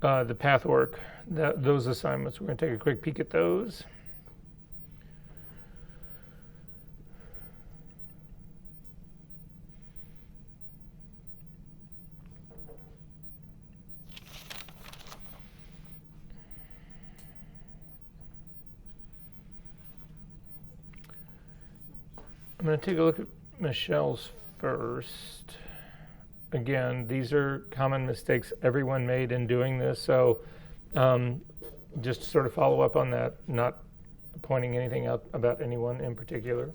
the path work, those assignments. We're going to take a quick peek at those. I'm going to take a look at Michelle's first. Again, these are common mistakes everyone made in doing this, so just to sort of follow up on that, not pointing anything out about anyone in particular.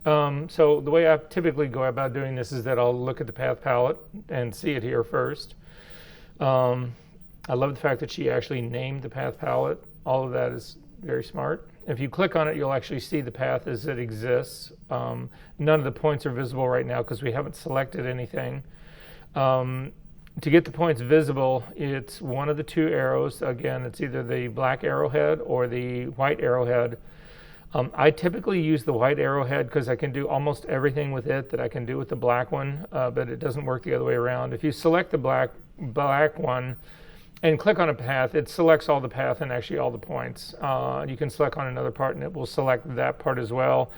So the way I typically go about doing this is that I'll look at the path palette and see it here first. I love the fact that she actually named the path palette. All of that is very smart. If you click on it, you'll actually see the path as it exists. None of the points are visible right now because we haven't selected anything. To get the points visible, it's one of the two arrows. Again, it's either the black arrowhead or the white arrowhead. I typically use the white arrowhead because I can do almost everything with it that I can do with the black one, but it doesn't work the other way around. If you select the black one and click on a path, it selects all the path and actually all the points. You can select on another part and it will select that part as well.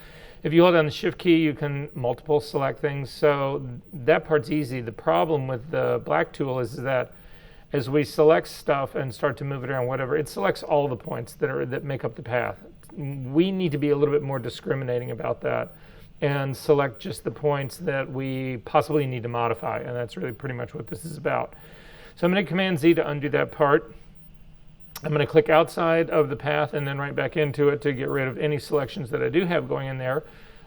If you hold down the shift key, you can multiple select things. So that part's easy. The problem with the black tool is that as we select stuff and start to move it around, whatever, it selects all the points that make up the path. We need to be a little bit more discriminating about that and select just the points that we possibly need to modify. And that's really pretty much what this is about. So I'm going to Command Z to undo that part. I'm going to click outside of the path and then right back into it to get rid of any selections that I do have going in there.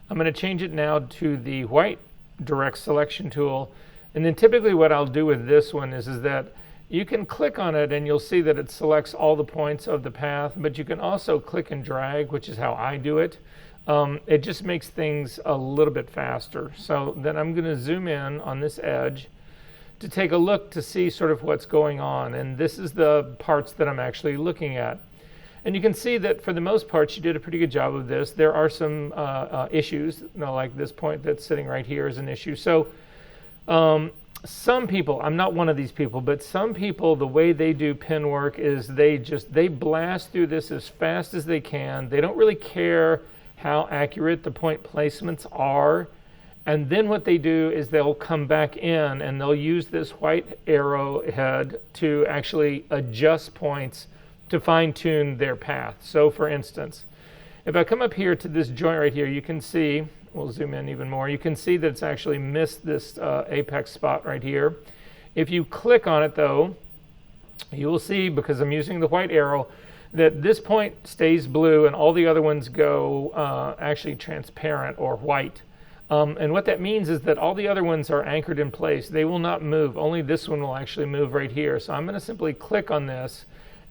I'm going to change it now to the white direct selection tool. And then typically what I'll do with this one is that you can click on it and you'll see that it selects all the points of the path, but you can also click and drag, which is how I do it. It just makes things a little bit faster. So then I'm going to zoom in on this edge to take a look to see sort of what's going on. And this is the parts that I'm actually looking at. And you can see that for the most part, she did a pretty good job of this. There are some issues, like this point that's sitting right here is an issue. So some people, I'm not one of these people, but some people, the way they do pen work is they blast through this as fast as they can. They don't really care how accurate the point placements are. And then what they do is they'll come back in and they'll use this white arrowhead to actually adjust points to fine-tune their path. So for instance, if I come up here to this joint right here, you can see, we'll zoom in even more, you can see that it's actually missed this apex spot right here. If you click on it though, you will see, because I'm using the white arrow, that this point stays blue and all the other ones go actually transparent or white. And what that means is that all the other ones are anchored in place. They will not move. Only this one will actually move right here. So I'm going to simply click on this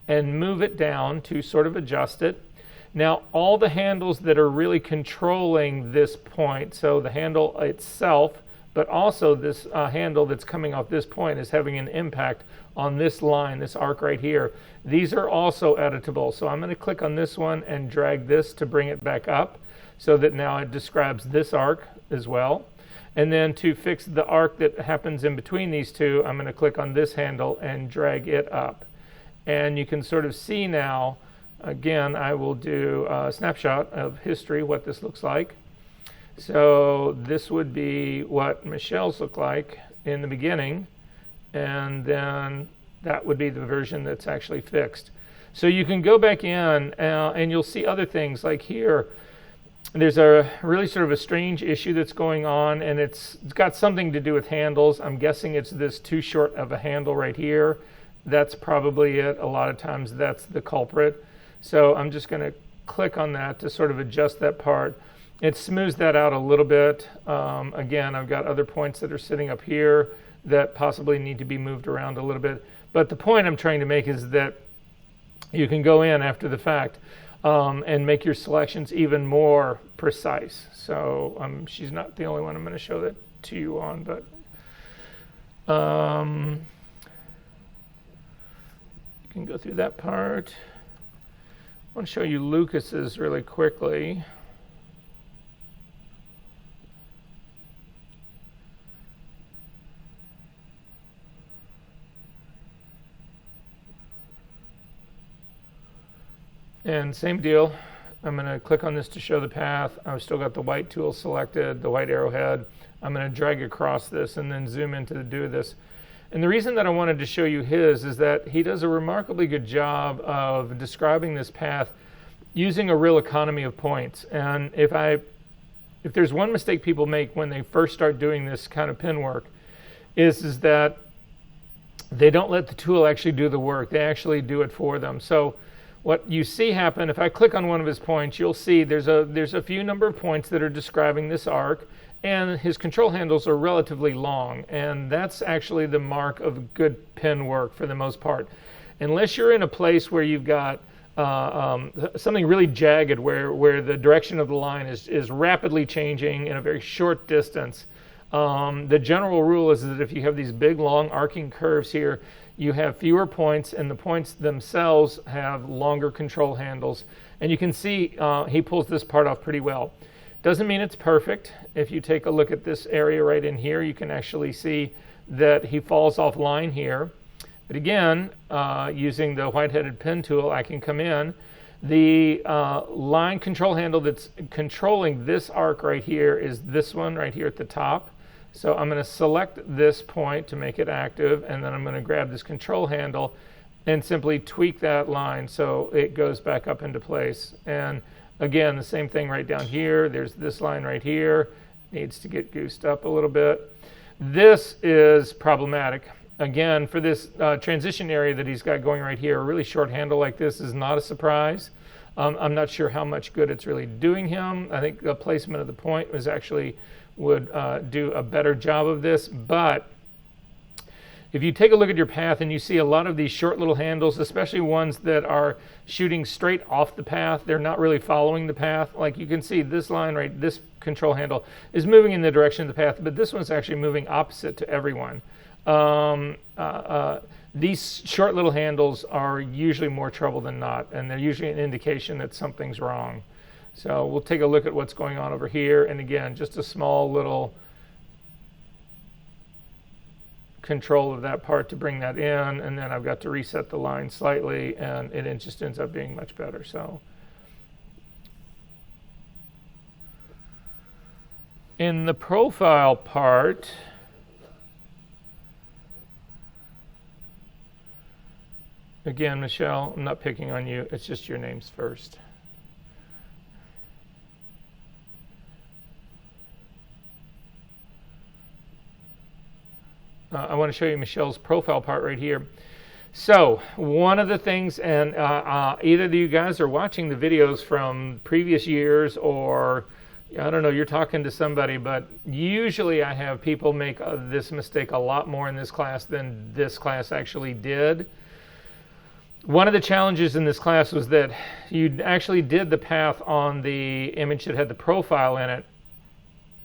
and move it down to sort of adjust it. Now, all the handles that are really controlling this point, so the handle itself, but also this handle that's coming off this point is having an impact on this line, this arc right here. These are also editable. So I'm going to click on this one and drag this to bring it back up so that now it describes this arc as well. And then to fix the arc that happens in between these two, I'm going to click on this handle and drag it up. And you can sort of see now, again, I will do a snapshot of history, what this looks like. So this would be what Michelle's look like in the beginning. And then that would be the version that's actually fixed. So you can go back in and you'll see other things like here. There's a really sort of a strange issue that's going on, and it's got something to do with handles. I'm guessing it's this too short of a handle right here. That's probably it. A lot of times that's the culprit. So I'm just going to click on that to sort of adjust that part. It smooths that out a little bit. Again, I've got other points that are sitting up here that possibly need to be moved around a little bit. But the point I'm trying to make is that you can go in after the fact and make your selections even more precise. So she's not the only one I'm going to show that to you on, but you can go through that part. I want to show you Lucas's really quickly. And same deal. I'm going to click on this to show the path. I've still got the white tool selected, the white arrowhead. I'm going to drag across this and then zoom in to do this. And the reason that I wanted to show you his is that he does a remarkably good job of describing this path using a real economy of points. And if there's one mistake people make when they first start doing this kind of pen work, is that they don't let the tool actually do the work. They actually do it for them. So what you see happen, if I click on one of his points, you'll see there's a few number of points that are describing this arc, and his control handles are relatively long, and that's actually the mark of good pen work for the most part. Unless you're in a place where you've got something really jagged, where the direction of the line is rapidly changing in a very short distance. The general rule is that if you have these big, long, arcing curves here, you have fewer points, and the points themselves have longer control handles. And you can see he pulls this part off pretty well. Doesn't mean it's perfect. If you take a look at this area right in here, you can actually see that he falls off line here. But again, using the white-headed pen tool, I can come in. The line control handle that's controlling this arc right here is this one right here at the top. So I'm going to select this point to make it active, and then I'm going to grab this control handle and simply tweak that line so it goes back up into place. And again, the same thing right down here. There's this line right here. Needs to get goosed up a little bit. This is problematic. Again, for this transition area that he's got going right here, a really short handle like this is not a surprise. I'm not sure how much good it's really doing him. I think the placement of the point would do a better job of this. But if you take a look at your path and you see a lot of these short little handles, especially ones that are shooting straight off the path, they're not really following the path. Like you can see this line right, this control handle is moving in the direction of the path, but this one's actually moving opposite to everyone. These short little handles are usually more trouble than not, and they're usually an indication that something's wrong. So we'll take a look at what's going on over here, and again, just a small little control of that part to bring that in, and then I've got to reset the line slightly, and it just ends up being much better. So in the profile part, again, Michelle, I'm not picking on you, it's just your names first. I want to show you Michelle's profile part right here. So one of the things, and either of you guys are watching the videos from previous years, or I don't know, you're talking to somebody, but usually I have people make this mistake a lot more in this class than this class actually did. One of the challenges in this class was that you actually did the path on the image that had the profile in it.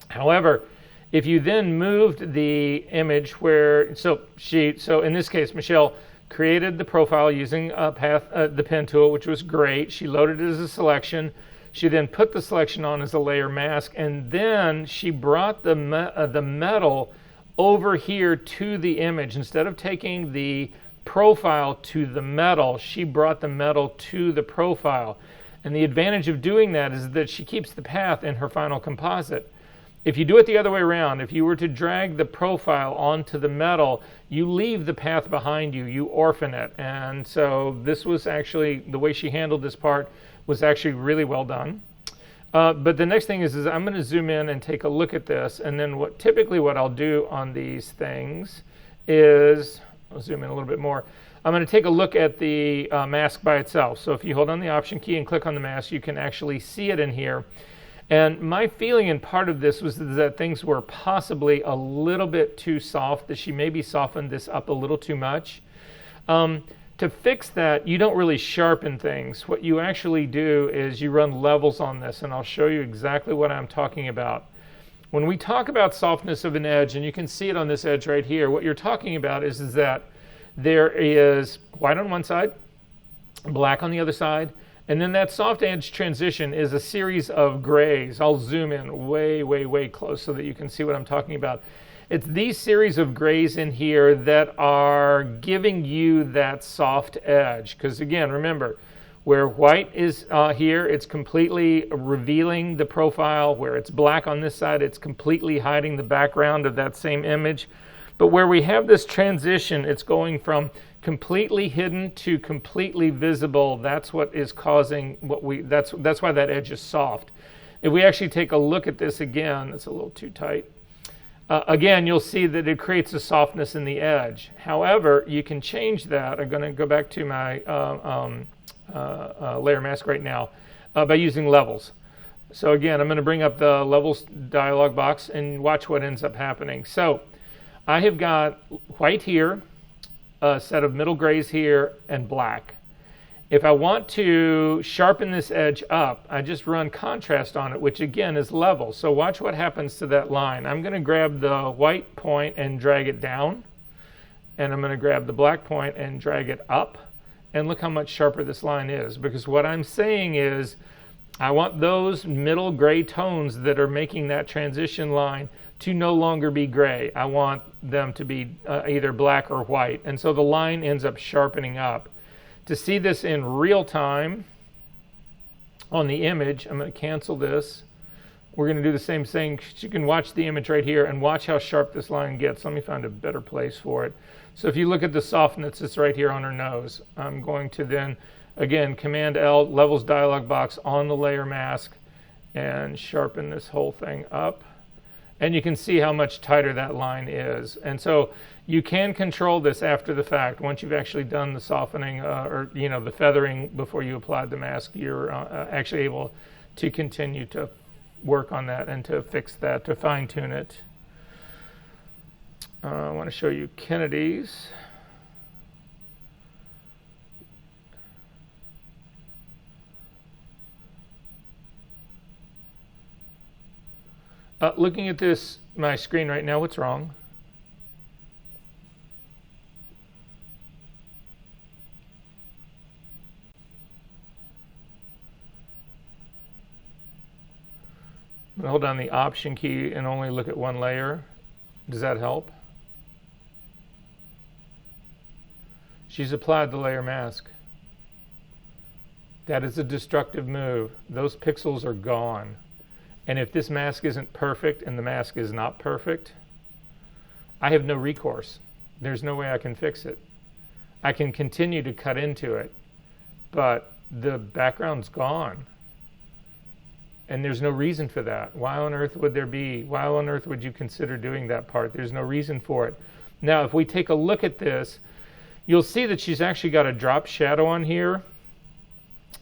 However, if you then moved the image where, so in this case, Michelle created the profile using the pen tool, which was great. She loaded it as a selection. She then put the selection on as a layer mask, and then she brought the metal over here to the image. Instead of taking the profile to the metal, she brought the metal to the profile. And the advantage of doing that is that she keeps the path in her final composite. If you do it the other way around, if you were to drag the profile onto the metal, you leave the path behind you, you orphan it. And so this was actually, the way she handled this part was actually really well done. But the next thing is I'm going to zoom in and take a look at this, and then typically what I'll do on these things is, I'll zoom in a little bit more, I'm going to take a look at the mask by itself. So if you hold on the Option key and click on the mask, you can actually see it in here. And my feeling in part of this was that things were possibly a little bit too soft, that she maybe softened this up a little too much. To fix that, you don't really sharpen things. What you actually do is you run levels on this, and I'll show you exactly what I'm talking about. When we talk about softness of an edge, and you can see it on this edge right here, what you're talking about is that there is white on one side, black on the other side, and then that soft edge transition is a series of grays. I'll zoom in way, way, way close so that you can see what I'm talking about. It's these series of grays in here that are giving you that soft edge. Because again, remember, Where white is here, it's completely revealing the profile. Where it's black on this side, it's completely hiding the background of that same image. But where we have this transition, it's going from completely hidden to completely visible. That's what is causing that's why that edge is soft. If we actually take a look at this again, it's a little too tight. Again, you'll see that it creates a softness in the edge. However, you can change that. I'm going to go back to my layer mask right now by using levels. So again, I'm going to bring up the levels dialog box and watch what ends up happening. So I have got white here, a set of middle grays here, and black. If I want to sharpen this edge up, I just run contrast on it, which again is level. So watch what happens to that line. I'm going to grab the white point and drag it down, and I'm going to grab the black point and drag it up, and look how much sharper this line is. Because what I'm saying is I want those middle gray tones that are making that transition line to no longer be gray. I want them to be either black or white. And so the line ends up sharpening up. To see this in real time on the image, I'm going to cancel this. We're going to do the same thing. You can watch the image right here and watch how sharp this line gets. Let me find a better place for it. So if you look at the softness, it's right here on her nose. I'm going to then, again, Command L, levels dialog box on the layer mask, and sharpen this whole thing up. And you can see how much tighter that line is. And so you can control this after the fact. Once you've actually done the softening or the feathering before you applied the mask, you're actually able to continue to work on that and to fix that, to fine tune it. I want to show you Kennedy's. Looking at my screen right now, what's wrong? I'm going to hold down the Option key and only look at one layer. Does that help? She's applied the layer mask. That is a destructive move. Those pixels are gone. And if this mask isn't perfect and the mask is not perfect, I have no recourse. There's no way I can fix it. I can continue to cut into it, but the background's gone. And there's no reason for that. Why on earth would there be? Why on earth would you consider doing that part? There's no reason for it. Now, if we take a look at this, you'll see that she's actually got a drop shadow on here.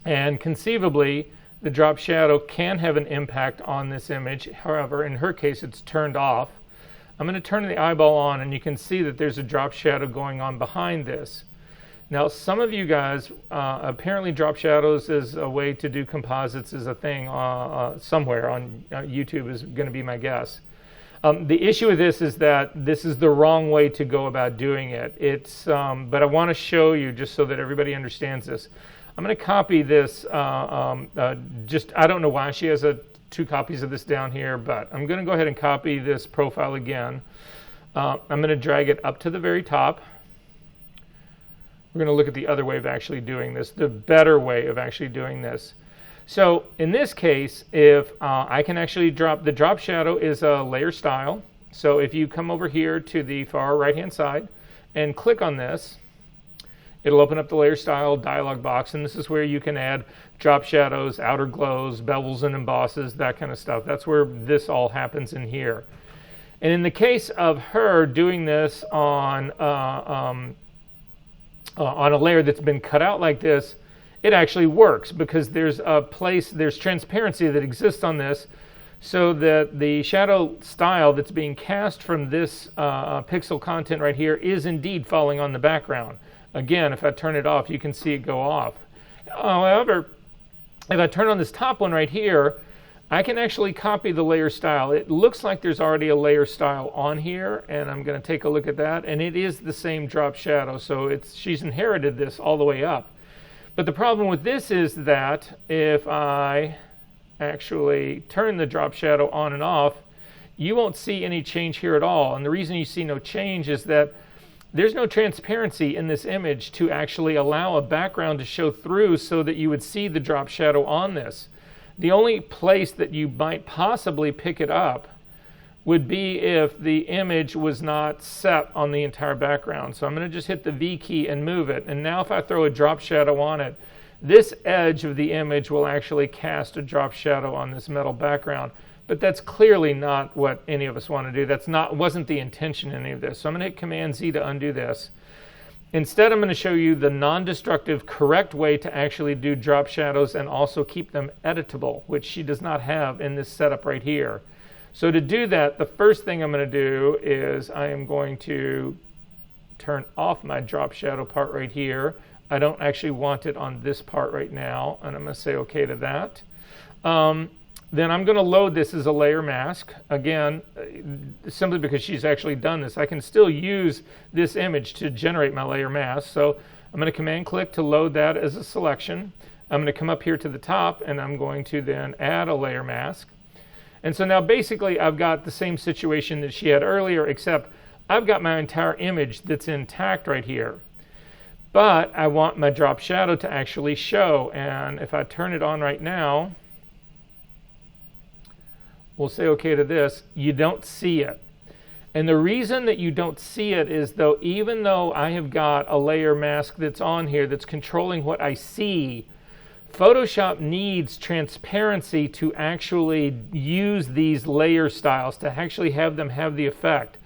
And conceivably, the drop shadow can have an impact on this image. However, in her case, it's turned off. I'm going to turn the eyeball on, and you can see that there's a drop shadow going on behind this. Now, some of you guys, apparently drop shadows is a way to do composites is a thing somewhere on YouTube is going to be my guess. The issue with this is that this is the wrong way to go about doing it. But I want to show you just so that everybody understands this. I'm going to copy this. I don't know why she has two copies of this down here, but I'm going to go ahead and copy this profile again. I'm going to drag it up to the very top. We're going to look at the other way of actually doing this, the better way of actually doing this. So in this case, if I can actually the drop shadow is a layer style. So if you come over here to the far right-hand side and click on this, it'll open up the layer style dialog box, and this is where you can add drop shadows, outer glows, bevels and embosses, that kind of stuff. That's where this all happens in here. And in the case of her doing this on a layer that's been cut out like this, it actually works because there's transparency that exists on this, so that the shadow style that's being cast from this pixel content right here is indeed falling on the background. Again, if I turn it off, you can see it go off. However, if I turn on this top one right here, I can actually copy the layer style. It looks like there's already a layer style on here, and I'm going to take a look at that, and it is the same drop shadow, so she's inherited this all the way up. But the problem with this is that if I actually turn the drop shadow on and off, you won't see any change here at all. And the reason you see no change is that there's no transparency in this image to actually allow a background to show through so that you would see the drop shadow on this. The only place that you might possibly pick it up would be if the image was not set on the entire background. So I'm going to just hit the V key and move it. And now if I throw a drop shadow on it, this edge of the image will actually cast a drop shadow on this metal background. But that's clearly not what any of us want to do. Wasn't the intention in any of this. So I'm going to hit Command Z to undo this. Instead, I'm going to show you the non-destructive correct way to actually do drop shadows and also keep them editable, which she does not have in this setup right here. So to do that, the first thing I'm going to do is I am going to turn off my drop shadow part right here. I don't actually want it on this part right now, and I'm going to say OK to that. Then I'm going to load this as a layer mask. Again, simply because she's actually done this, I can still use this image to generate my layer mask. So I'm going to Command click to load that as a selection. I'm going to come up here to the top, and I'm going to then add a layer mask. And so now basically I've got the same situation that she had earlier, except I've got my entire image that's intact right here. But I want my drop shadow to actually show. And if I turn it on right now, we'll say OK to this, you don't see it. And the reason that you don't see it is even though I have got a layer mask that's on here that's controlling what I see, Photoshop needs transparency to actually use these layer styles, to actually have them have the effect.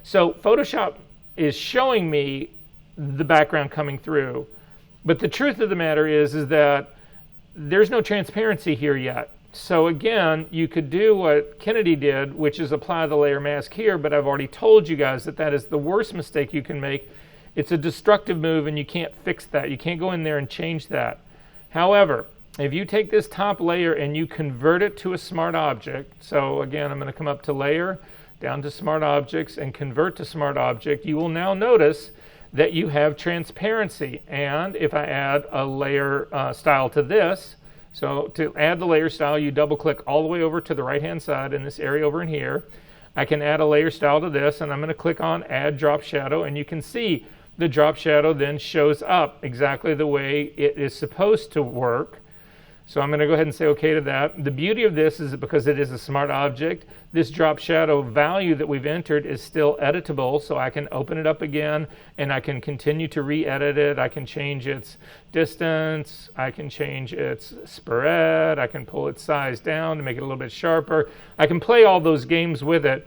So Photoshop is showing me the background coming through, but the truth of the matter is that there's no transparency here yet. So again, you could do what Kennedy did, which is apply the layer mask here, but I've already told you guys that that is the worst mistake you can make. It's a destructive move and you can't fix that. You can't go in there and change that. However, if you take this top layer and you convert it to a smart object, so again, I'm going to come up to Layer, down to Smart Objects, and convert to Smart Object, you will now notice that you have transparency. And if I add a layer style to this, so to add the layer style, you double click all the way over to the right-hand side in this area over in here. I can add a layer style to this, and I'm going to click on Add Drop Shadow, and you can see the drop shadow then shows up exactly the way it is supposed to work. So I'm going to go ahead and say OK to that. The beauty of this is that because it is a smart object, this drop shadow value that we've entered is still editable. So I can open it up again and I can continue to re-edit it. I can change its distance. I can change its spread. I can pull its size down to make it a little bit sharper. I can play all those games with it.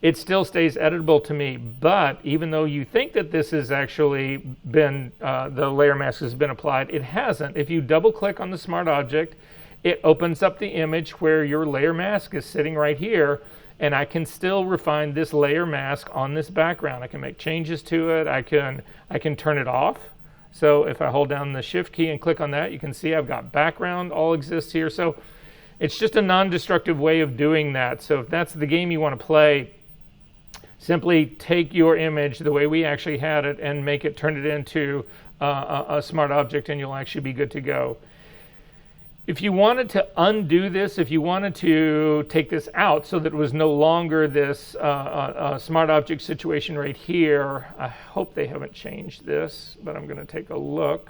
It still stays editable to me, but even though you think that this has actually been, the layer mask has been applied, it hasn't. If you double click on the smart object, it opens up the image where your layer mask is sitting right here, and I can still refine this layer mask on this background. I can make changes to it. I can turn it off. So if I hold down the Shift key and click on that, you can see I've got background all exists here. So it's just a non-destructive way of doing that. So if that's the game you want to play, simply take your image the way we actually had it and turn it into a smart object, and you'll actually be good to go. If you wanted to undo this, if you wanted to take this out so that it was no longer this smart object situation right here, I hope they haven't changed this, but I'm going to take a look.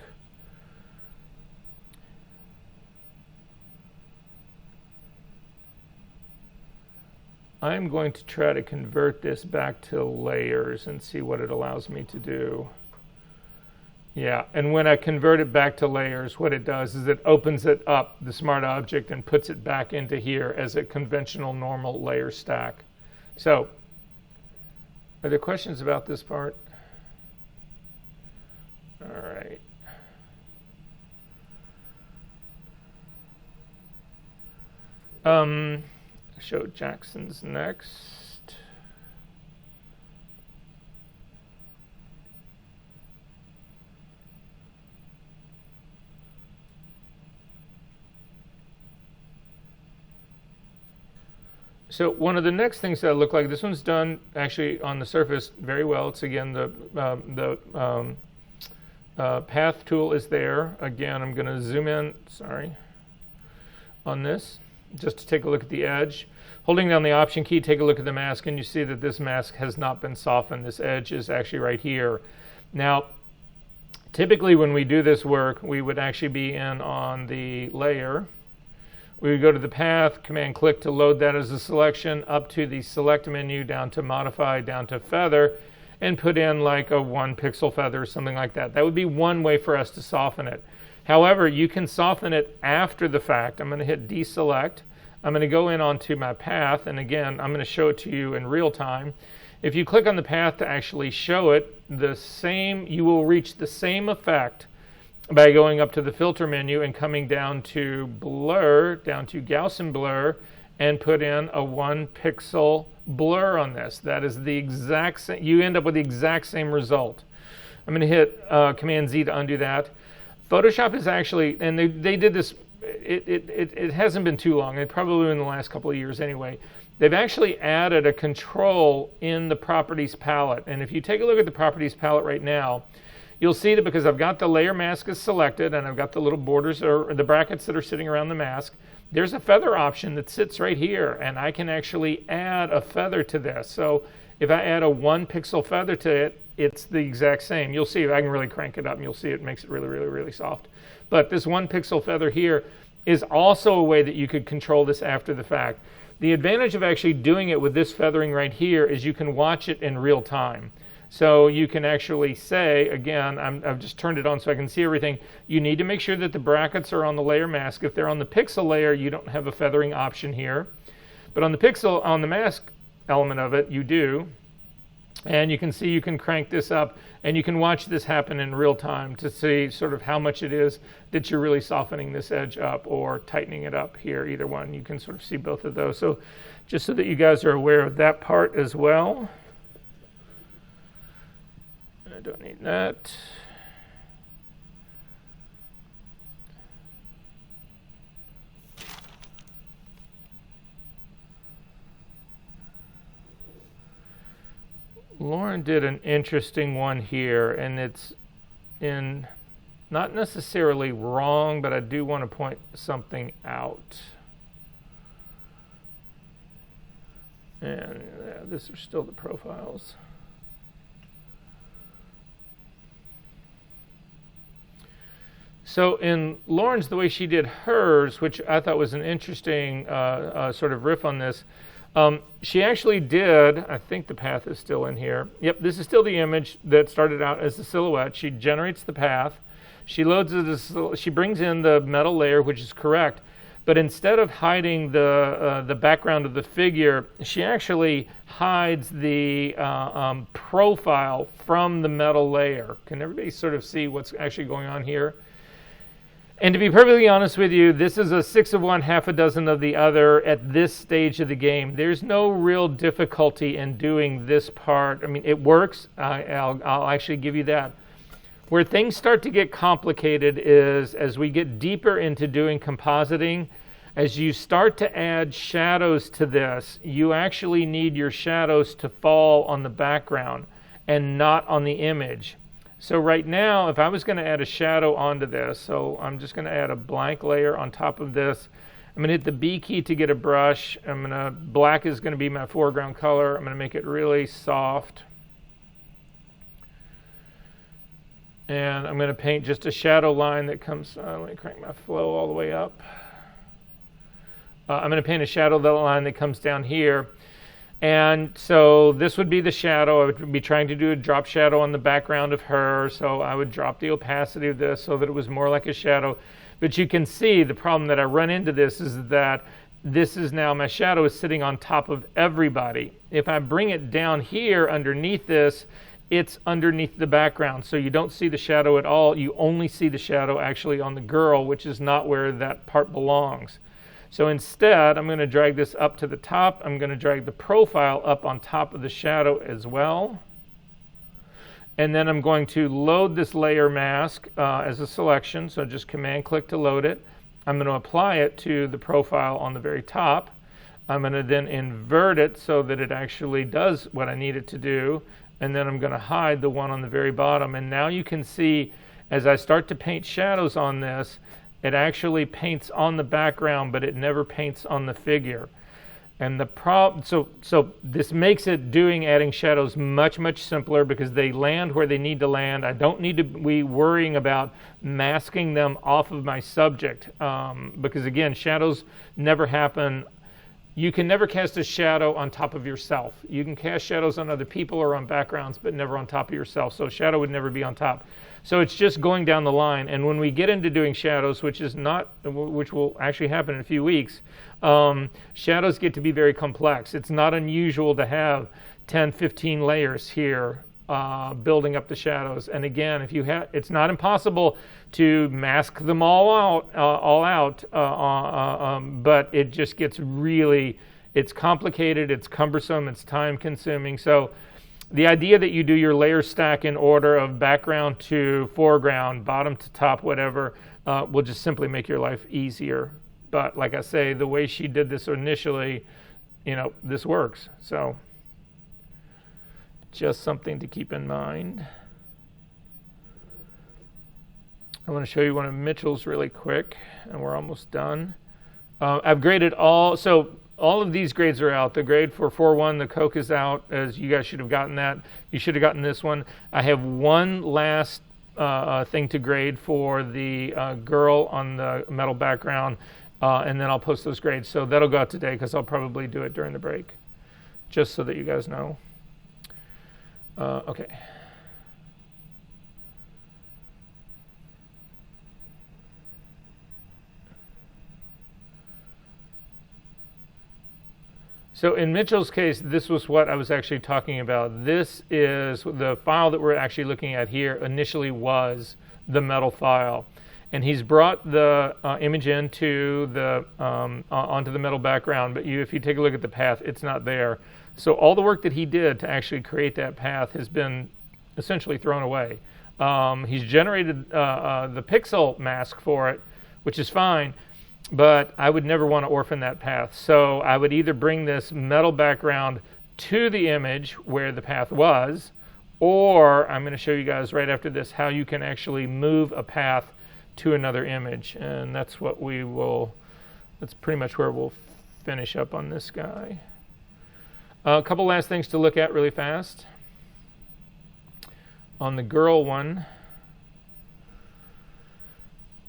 I'm going to try to convert this back to layers and see what it allows me to do. Yeah, and when I convert it back to layers, what it does is it opens it up, the smart object, and puts it back into here as a conventional normal layer stack. So, are there questions about this part? All right. Show Jackson's next. So one of the next things that look like, this one's done actually on the surface very well. It's again the path tool is there. Again, I'm going to zoom in, on this. just to take a look at the edge. Holding down the Option key, take a look at the mask, and you see that this mask has not been softened. This edge is actually right here. Now, typically when we do this work, we would actually be in on the layer. We would go to the path, Command click to load that as a selection, up to the select menu, down to modify, down to feather, and put in like a 1 pixel feather or something like that. That would be one way for us to soften it. However, you can soften it after the fact. I'm going to hit deselect. I'm going to go in onto my path, and again, I'm going to show it to you in real time. If you click on the path to actually show it, you will reach the same effect by going up to the filter menu and coming down to blur, down to Gaussian blur, and put in a 1 pixel blur on this. That is the exact same, you end up with the exact same result. I'm going to hit Command Z to undo that. Photoshop is actually, and they did this, it hasn't been too long, it probably in the last couple of years anyway. They've actually added a control in the properties palette. And if you take a look at the properties palette right now, you'll see that because I've got the layer mask is selected and I've got the little borders or the brackets that are sitting around the mask, there's a feather option that sits right here, and I can actually add a feather to this. So if I add a 1 pixel feather to it, it's the exact same. You'll see, I can really crank it up and you'll see it makes it really, really, really soft. But this 1 pixel feather here is also a way that you could control this after the fact. The advantage of actually doing it with this feathering right here is you can watch it in real time. So you can actually say, again, I've just turned it on so I can see everything. You need to make sure that the brackets are on the layer mask. If they're on the pixel layer, you don't have a feathering option here. But on the mask element of it, you do. And you can see you can crank this up and you can watch this happen in real time to see sort of how much it is that you're really softening this edge up or tightening it up here, either one. You can sort of see both of those. So just so that you guys are aware of that part as well. I don't need that. Lauren did an interesting one here, and it's in not necessarily wrong, but I do want to point something out. And yeah, these are still the profiles. So in Lauren's, the way she did hers, which I thought was an interesting sort of riff on this, she actually did, I think the path is still in here. Yep, this is still the image that started out as the silhouette. She generates the path. She loads it as, she brings in the metal layer, which is correct. But instead of hiding the background of the figure, she actually hides the profile from the metal layer. Can everybody sort of see what's actually going on here? And to be perfectly honest with you, this is a 6 of one, half a dozen of the other at this stage of the game. There's no real difficulty in doing this part. I mean, it works. I'll actually give you that. Where things start to get complicated is as we get deeper into doing compositing, as you start to add shadows to this, you actually need your shadows to fall on the background and not on the image. So right now, if I was going to add a shadow onto this, so I'm just going to add a blank layer on top of this. I'm going to hit the B key to get a brush. Black is going to be my foreground color. I'm going to make it really soft. And I'm going to paint just a shadow line that comes, let me crank my flow all the way up. I'm going to paint a shadow line that comes down here. And so this would be the shadow. I would be trying to do a drop shadow on the background of her. So I would drop the opacity of this so that it was more like a shadow. But you can see the problem that I run into this is that this is now, my shadow is sitting on top of everybody. If I bring it down here underneath this, it's underneath the background. So you don't see the shadow at all. You only see the shadow actually on the girl, which is not where that part belongs. So instead, I'm going to drag this up to the top. I'm going to drag the profile up on top of the shadow as well. And then I'm going to load this layer mask as a selection. So just Command click to load it. I'm going to apply it to the profile on the very top. I'm going to then invert it so that it actually does what I need it to do. And then I'm going to hide the one on the very bottom. And now you can see as I start to paint shadows on this, It actually paints on the background, but it never paints on the figure. And the problem, so this makes it adding shadows much simpler because they land where they need to land. I don't need to be worrying about masking them off of my subject because again, shadows never happen. You can never cast a shadow on top of yourself. You can cast shadows on other people or on backgrounds, but never on top of yourself. So shadow would never be on top. So it's just going down the line. And when we get into doing shadows, which will actually happen in a few weeks, shadows get to be very complex. It's not unusual to have 10, 15 layers here building up the shadows. And again, if you have, it's not impossible to mask them all out, but it just gets really, it's complicated, it's cumbersome, it's time consuming. So the idea that you do your layer stack in order of background to foreground, bottom to top, whatever, will just simply make your life easier. But like I say, the way she did this initially, this works. So just something to keep in mind. I want to show you one of Mitchell's really quick, and we're almost done. I've graded all of these grades are out. The grade for 4-1, the Coke is out, as you guys should have gotten that. You should have gotten this one. I have one last thing to grade for the girl on the metal background, and then I'll post those grades. So that'll go out today because I'll probably do it during the break, just so that you guys know. Okay. So in Mitchell's case, this was what I was actually talking about. This is the file that we're actually looking at here initially was the metal file. And he's brought the image into the onto the metal background, but if you take a look at the path, it's not there. So all the work that he did to actually create that path has been essentially thrown away. He's generated the pixel mask for it, which is fine, but I would never want to orphan that path. So I would either bring this metal background to the image where the path was, or I'm going to show you guys right after this how you can actually move a path to another image. And that's what that's pretty much where we'll finish up on this guy. A couple last things to look at really fast. On the girl one,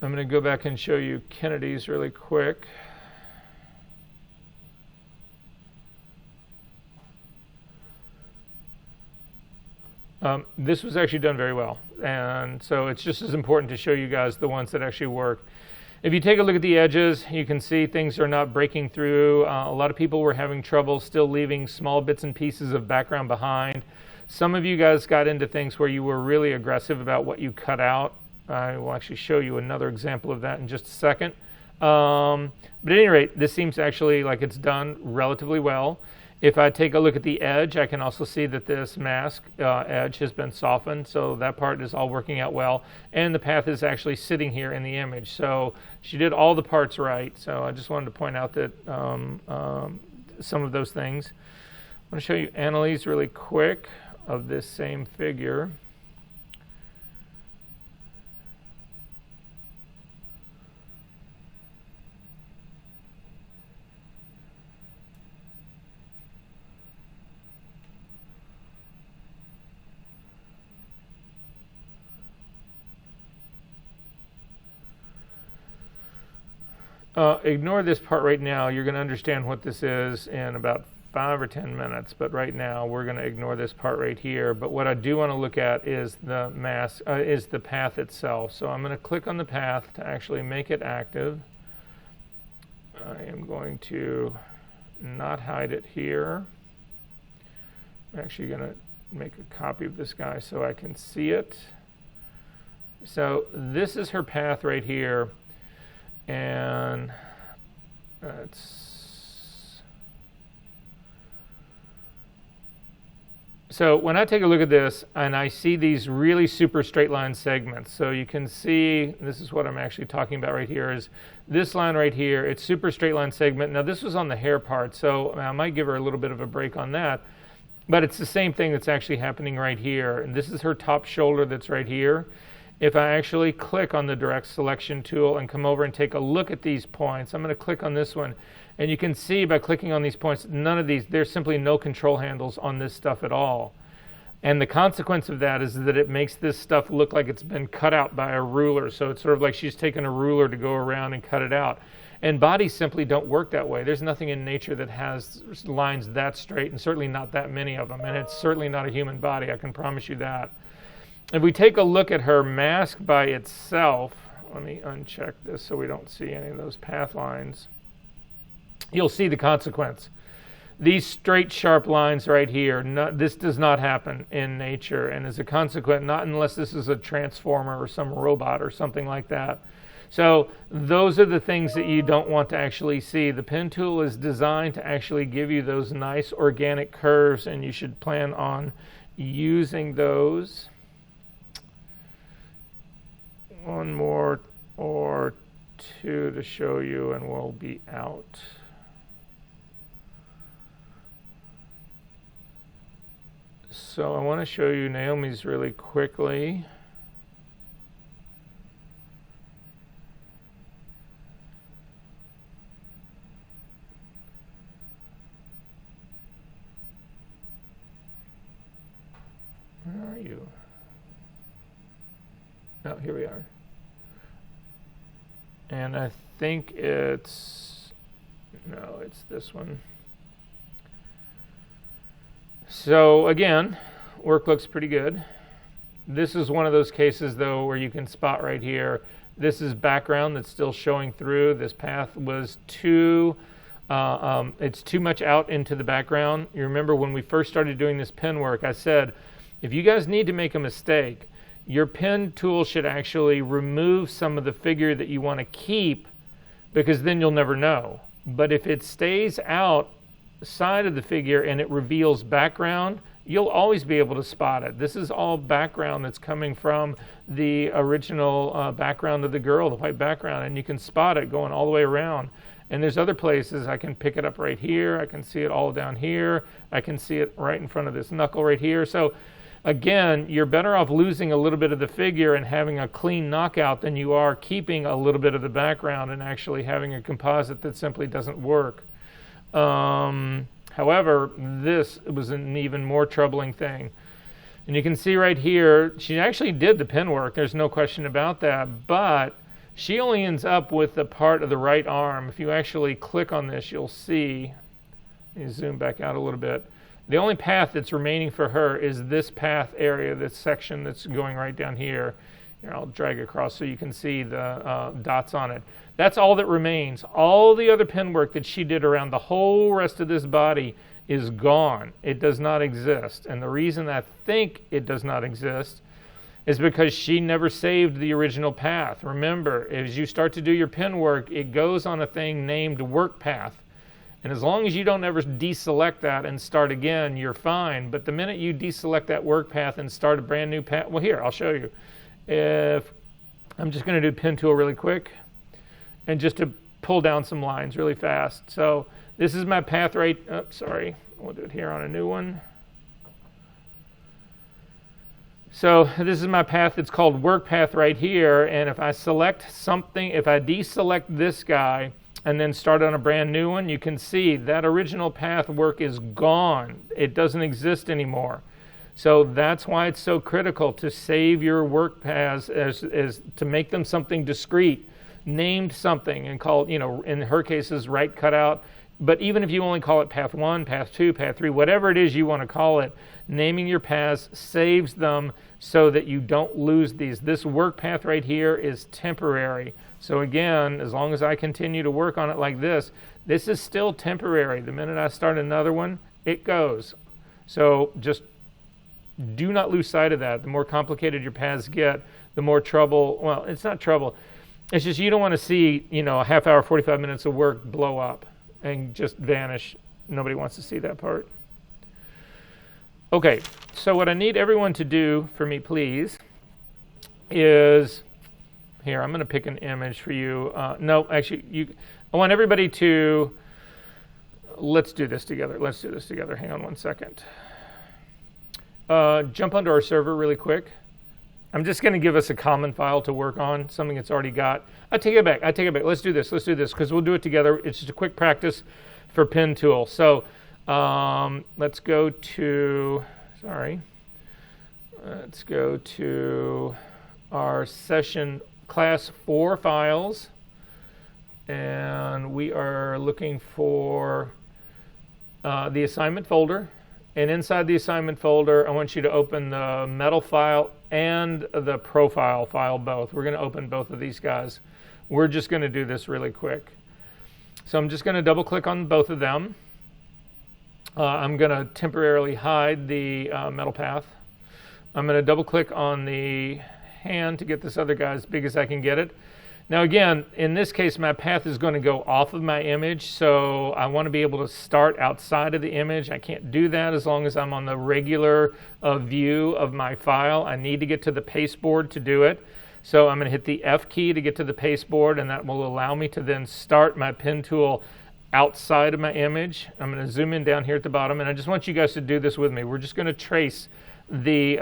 I'm going to go back and show you Kennedy's really quick. This was actually done very well, and so it's just as important to show you guys the ones that actually work. If you take a look at the edges, you can see things are not breaking through. A lot of people were having trouble still leaving small bits and pieces of background behind. Some of you guys got into things where you were really aggressive about what you cut out. I will actually show you another example of that in just a second. But at any rate, this seems actually like it's done relatively well. If I take a look at the edge, I can also see that this mask edge has been softened, so that part is all working out well. And the path is actually sitting here in the image. So she did all the parts right. So I just wanted to point out that some of those things. I'm going to show you Annalise really quick of this same figure. Ignore this part right now. You're going to understand what this is in about 5 or 10 minutes, but right now we're going to ignore this part right here. But what I do want to look at is the mask, is the path itself. So I'm going to click on the path to actually make it active. I am going to not hide it here. I'm actually going to make a copy of this guy so I can see it. So this is her path right here. And so when I take a look at this and I see these really super straight line segments, so you can see this is what I'm actually talking about right here is this line right here. It's super straight line segment. Now this was on the hair part, so I might give her a little bit of a break on that, but it's the same thing that's actually happening right here. And this is her top shoulder that's right here. if I actually click on the direct selection tool and come over and take a look at these points, I'm going to click on this one, and you can see by clicking on these points, none of these, there's simply no control handles on this stuff at all. And the consequence of that is that it makes this stuff look like it's been cut out by a ruler. So it's sort of like she's taken a ruler to go around and cut it out. And bodies simply don't work that way. There's nothing in nature that has lines that straight, and certainly not that many of them. And it's certainly not a human body, I can promise you that. If we take a look at her mask by itself, let me uncheck this so we don't see any of those path lines. You'll see the consequence. These straight, sharp lines right here, this does not happen in nature. And as a consequence, not unless this is a transformer or some robot or something like that. So those are the things that you don't want to actually see. The pen tool is designed to actually give you those nice organic curves, and you should plan on using those. One more or two to show you, and we'll be out. So I want to show you Naomi's really quickly. Where are you? Oh, here we are. And I think it's, no, it's this one. So again, work looks pretty good. This is one of those cases though where you can spot right here. This is background that's still showing through. This path was it's too much out into the background. You remember when we first started doing this pen work, I said, if you guys need to make a mistake, your pen tool should actually remove some of the figure that you want to keep, because then you'll never know. But if it stays outside of the figure and it reveals background, you'll always be able to spot it. This is all background that's coming from the original background of the girl, the white background, and you can spot it going all the way around. And there's other places I can pick it up right here. I can see it all down here. I can see it right in front of this knuckle right here. So again, you're better off losing a little bit of the figure and having a clean knockout than you are keeping a little bit of the background and actually having a composite that simply doesn't work. However, this was an even more troubling thing. And you can see right here, she actually did the pen work. There's no question about that. But she only ends up with the part of the right arm. If you actually click on this, you'll see, let me zoom back out a little bit. The only path that's remaining for her is this path area, this section that's going right down here. Here, I'll drag across so you can see the dots on it. That's all that remains. All the other pen work that she did around the whole rest of this body is gone. It does not exist. And the reason I think it does not exist is because she never saved the original path. Remember, as you start to do your pen work, it goes on a thing named work path. And as long as you don't ever deselect that and start again, you're fine. But the minute you deselect that work path and start a brand new path, well, here, I'll show you. If I'm just going to do pen tool really quick and just to pull down some lines really fast. So this is my path right, sorry, we'll do it here on a new one. So this is my path. It's called work path right here. And if I select something, if I deselect this guy and then start on a brand new one, you can see that original path work is gone. It doesn't exist anymore. So that's why it's so critical to save your work paths as to make them something discrete, named something, and call it, you know, in her case is right cutout. But even if you only call it path 1, path 2, path 3, whatever it is you want to call it, naming your paths saves them so that you don't lose these. This work path right here is temporary. So again, as long as I continue to work on it like this is still temporary. The minute I start another one, it goes. So just do not lose sight of that. The more complicated your paths get, the more trouble, well, it's not trouble. It's just you don't want to see, you know, a half hour, 45 minutes of work blow up and just vanish. Nobody wants to see that part. Okay, so what I need everyone to do for me, please, is, here, I'm going to pick an image for you. No, actually, I want everybody to, let's do this together. Let's do this together. Hang on one second. Jump onto our server really quick. I'm just going to give us a common file to work on, something that's already got. I take it back. Let's do this, because we'll do it together. It's just a quick practice for pen tool. So let's go to, let's go to our session class 4 files. And we are looking for the assignment folder. And inside the assignment folder, I want you to open the metal file and the profile file both. We're going to open both of these guys. We're just going to do this really quick. So I'm just going to double click on both of them. I'm going to temporarily hide the metal path. I'm going to double click on the hand to get this other guy as big as I can get it. Now again, in this case, my path is going to go off of my image, so I want to be able to start outside of the image. I can't do that as long as I'm on the regular view of my file. I need to get to the pasteboard to do it. So I'm going to hit the F key to get to the pasteboard, and that will allow me to then start my pen tool outside of my image. I'm going to zoom in down here at the bottom, and I just want you guys to do this with me. We're just going to trace the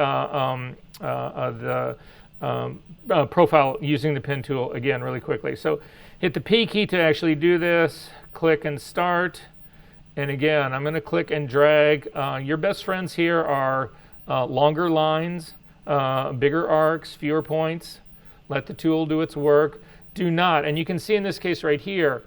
profile using the pen tool again really quickly. So hit the P key to actually do this, click and start, and again I'm going to click and drag. Your best friends here are longer lines, bigger arcs, fewer points. Let the tool do its work. Do not, and you can see in this case right here,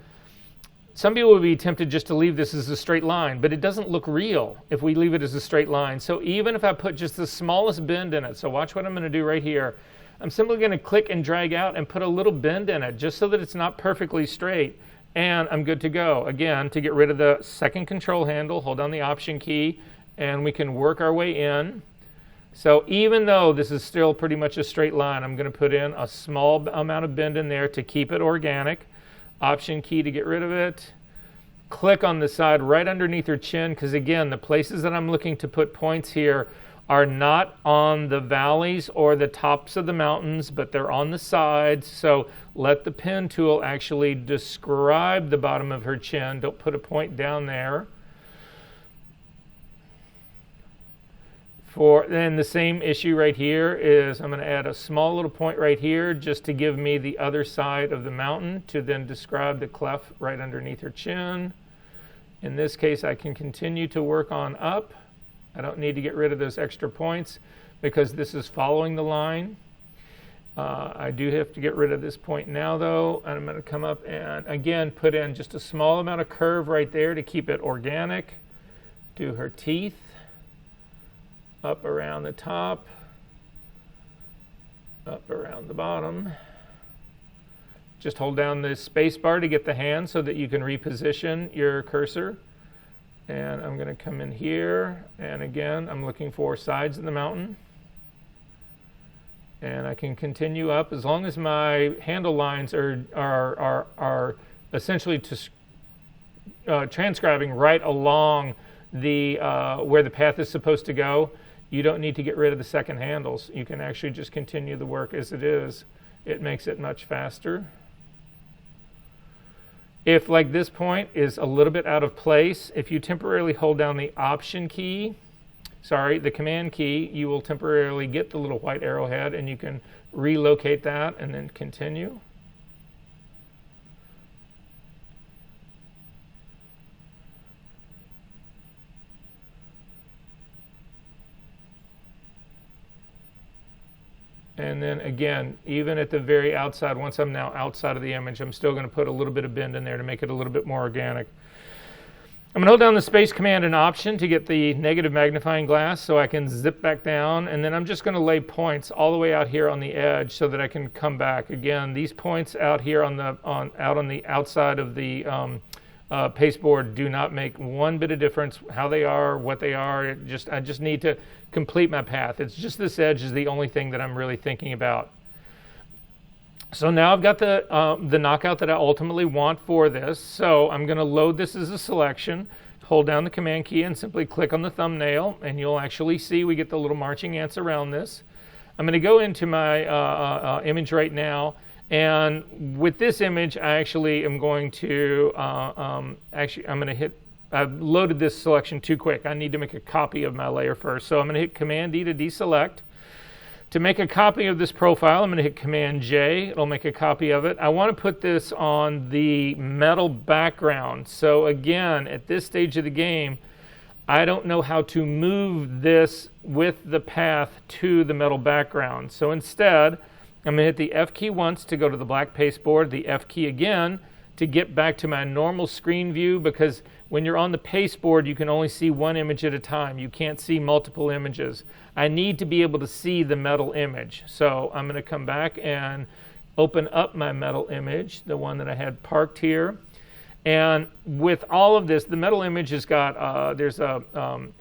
some people would be tempted just to leave this as a straight line, but it doesn't look real if we leave it as a straight line. So even if I put just the smallest bend in it, so watch what I'm going to do right here. I'm simply going to click and drag out and put a little bend in it just so that it's not perfectly straight, and I'm good to go. Again, to get rid of the second control handle, hold down the Option key, and we can work our way in. So even though this is still pretty much a straight line, I'm going to put in a small amount of bend in there to keep it organic. Option key to get rid of it. Click on the side right underneath her chin, because again, the places that I'm looking to put points here are not on the valleys or the tops of the mountains, but they're on the sides. So let the pen tool actually describe the bottom of her chin. Don't put a point down there. Then the same issue right here is I'm going to add a small little point right here just to give me the other side of the mountain to then describe the cleft right underneath her chin. In this case, I can continue to work on up. I don't need to get rid of those extra points because this is following the line. I do have to get rid of this point now though, and I'm going to come up and again put in just a small amount of curve right there to keep it organic. Do her teeth. Up around the top, up around the bottom. Just hold down the space bar to get the hand so that you can reposition your cursor. And I'm going to come in here, and again, I'm looking for sides of the mountain. And I can continue up as long as my handle lines are essentially transcribing right along the where the path is supposed to go. You don't need to get rid of the second handles. You can actually just continue the work as it is. It makes it much faster. If like this point is a little bit out of place, if you temporarily hold down the Option key, the Command key, you will temporarily get the little white arrowhead and you can relocate that and then continue. And then again, even at the very outside, once I'm now outside of the image, I'm still going to put a little bit of bend in there to make it a little bit more organic. I'm going to hold down the Space Command and Option to get the negative magnifying glass so I can zip back down. And then I'm just going to lay points all the way out here on the edge so that I can come back. Again, these points out here on the outside of the pasteboard do not make one bit of difference how they are, what they are. I just need to complete my path. It's just this edge is the only thing that I'm really thinking about. So now I've got the knockout that I ultimately want for this. So I'm going to load this as a selection, hold down the Command key and simply click on the thumbnail, and you'll actually see we get the little marching ants around this. I'm going to go into my image right now. And with this image, I actually am going to, I've loaded this selection too quick. I need to make a copy of my layer first. So I'm going to hit Command D to deselect. To make a copy of this profile, I'm going to hit Command J. It'll make a copy of it. I want to put this on the metal background. So again, at this stage of the game, I don't know how to move this with the path to the metal background. So instead, I'm going to hit the F key once to go to the black pasteboard, the F key again to get back to my normal screen view, because when you're on the pasteboard, you can only see one image at a time. You can't see multiple images. I need to be able to see the metal image. So I'm going to come back and open up my metal image, the one that I had parked here. And with all of this, the metal image has got, there's an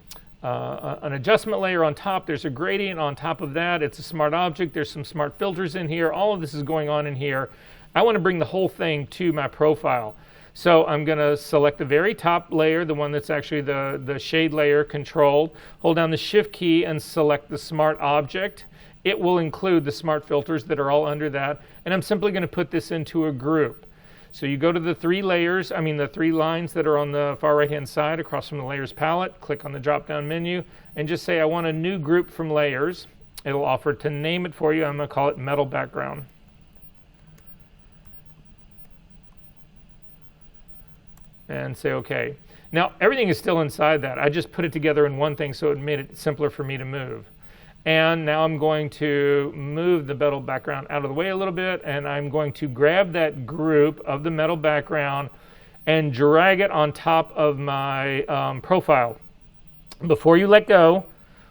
adjustment layer on top. There's a gradient on top of that. It's a smart object. There's some smart filters in here. All of this is going on in here. I want to bring the whole thing to my profile. So I'm going to select the very top layer, the one that's actually the shade layer controlled. Hold down the Shift key and select the smart object. It will include the smart filters that are all under that. And I'm simply going to put this into a group. So you go to the three lines that are on the far right-hand side across from the Layers palette, click on the drop-down menu, and just say, I want a new group from layers. It'll offer to name it for you. I'm going to call it Metal Background. And say OK. Now, everything is still inside that. I just put it together in one thing, so it made it simpler for me to move. And now I'm going to move the metal background out of the way a little bit, and I'm going to grab that group of the metal background and drag it on top of my profile. Before you let go,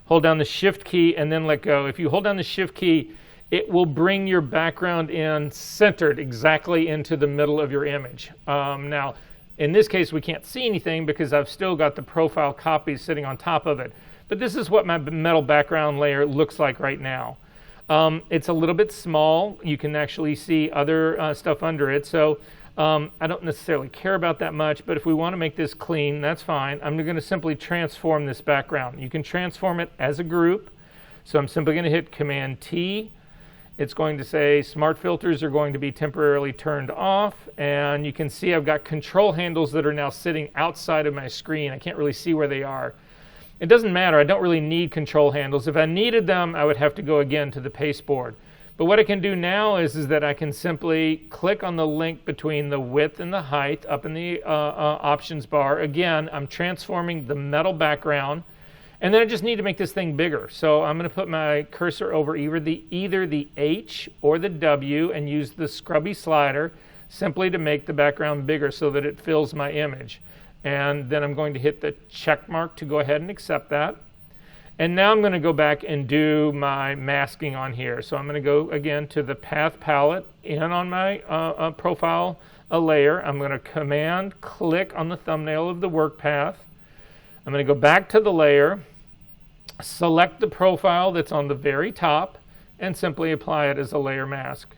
hold down the Shift key and then let go. If you hold down the Shift key, it will bring your background in centered exactly into the middle of your image. Now, in this case, we can't see anything because I've still got the profile copy sitting on top of it. But this is what my metal background layer looks like right now. It's a little bit small. You can actually see other stuff under it. So I don't necessarily care about that much, but if we want to make this clean, that's fine. I'm going to simply transform this background. You can transform it as a group. So I'm simply going to hit Command T. It's going to say smart filters are going to be temporarily turned off. And you can see I've got control handles that are now sitting outside of my screen. I can't really see where they are. It doesn't matter. I don't really need control handles. If I needed them, I would have to go again to the pasteboard. But what I can do now is that I can simply click on the link between the width and the height up in the options bar. Again, I'm transforming the metal background. And then I just need to make this thing bigger. So I'm going to put my cursor over either the H or the W and use the scrubby slider simply to make the background bigger so that it fills my image. And then I'm going to hit the check mark to go ahead and accept that. And now I'm going to go back and do my masking on here. So I'm going to go again to the Path palette in on my profile layer. I'm going to Command click on the thumbnail of the work path. I'm going to go back to the layer, select the profile that's on the very top, and simply apply it as a layer mask.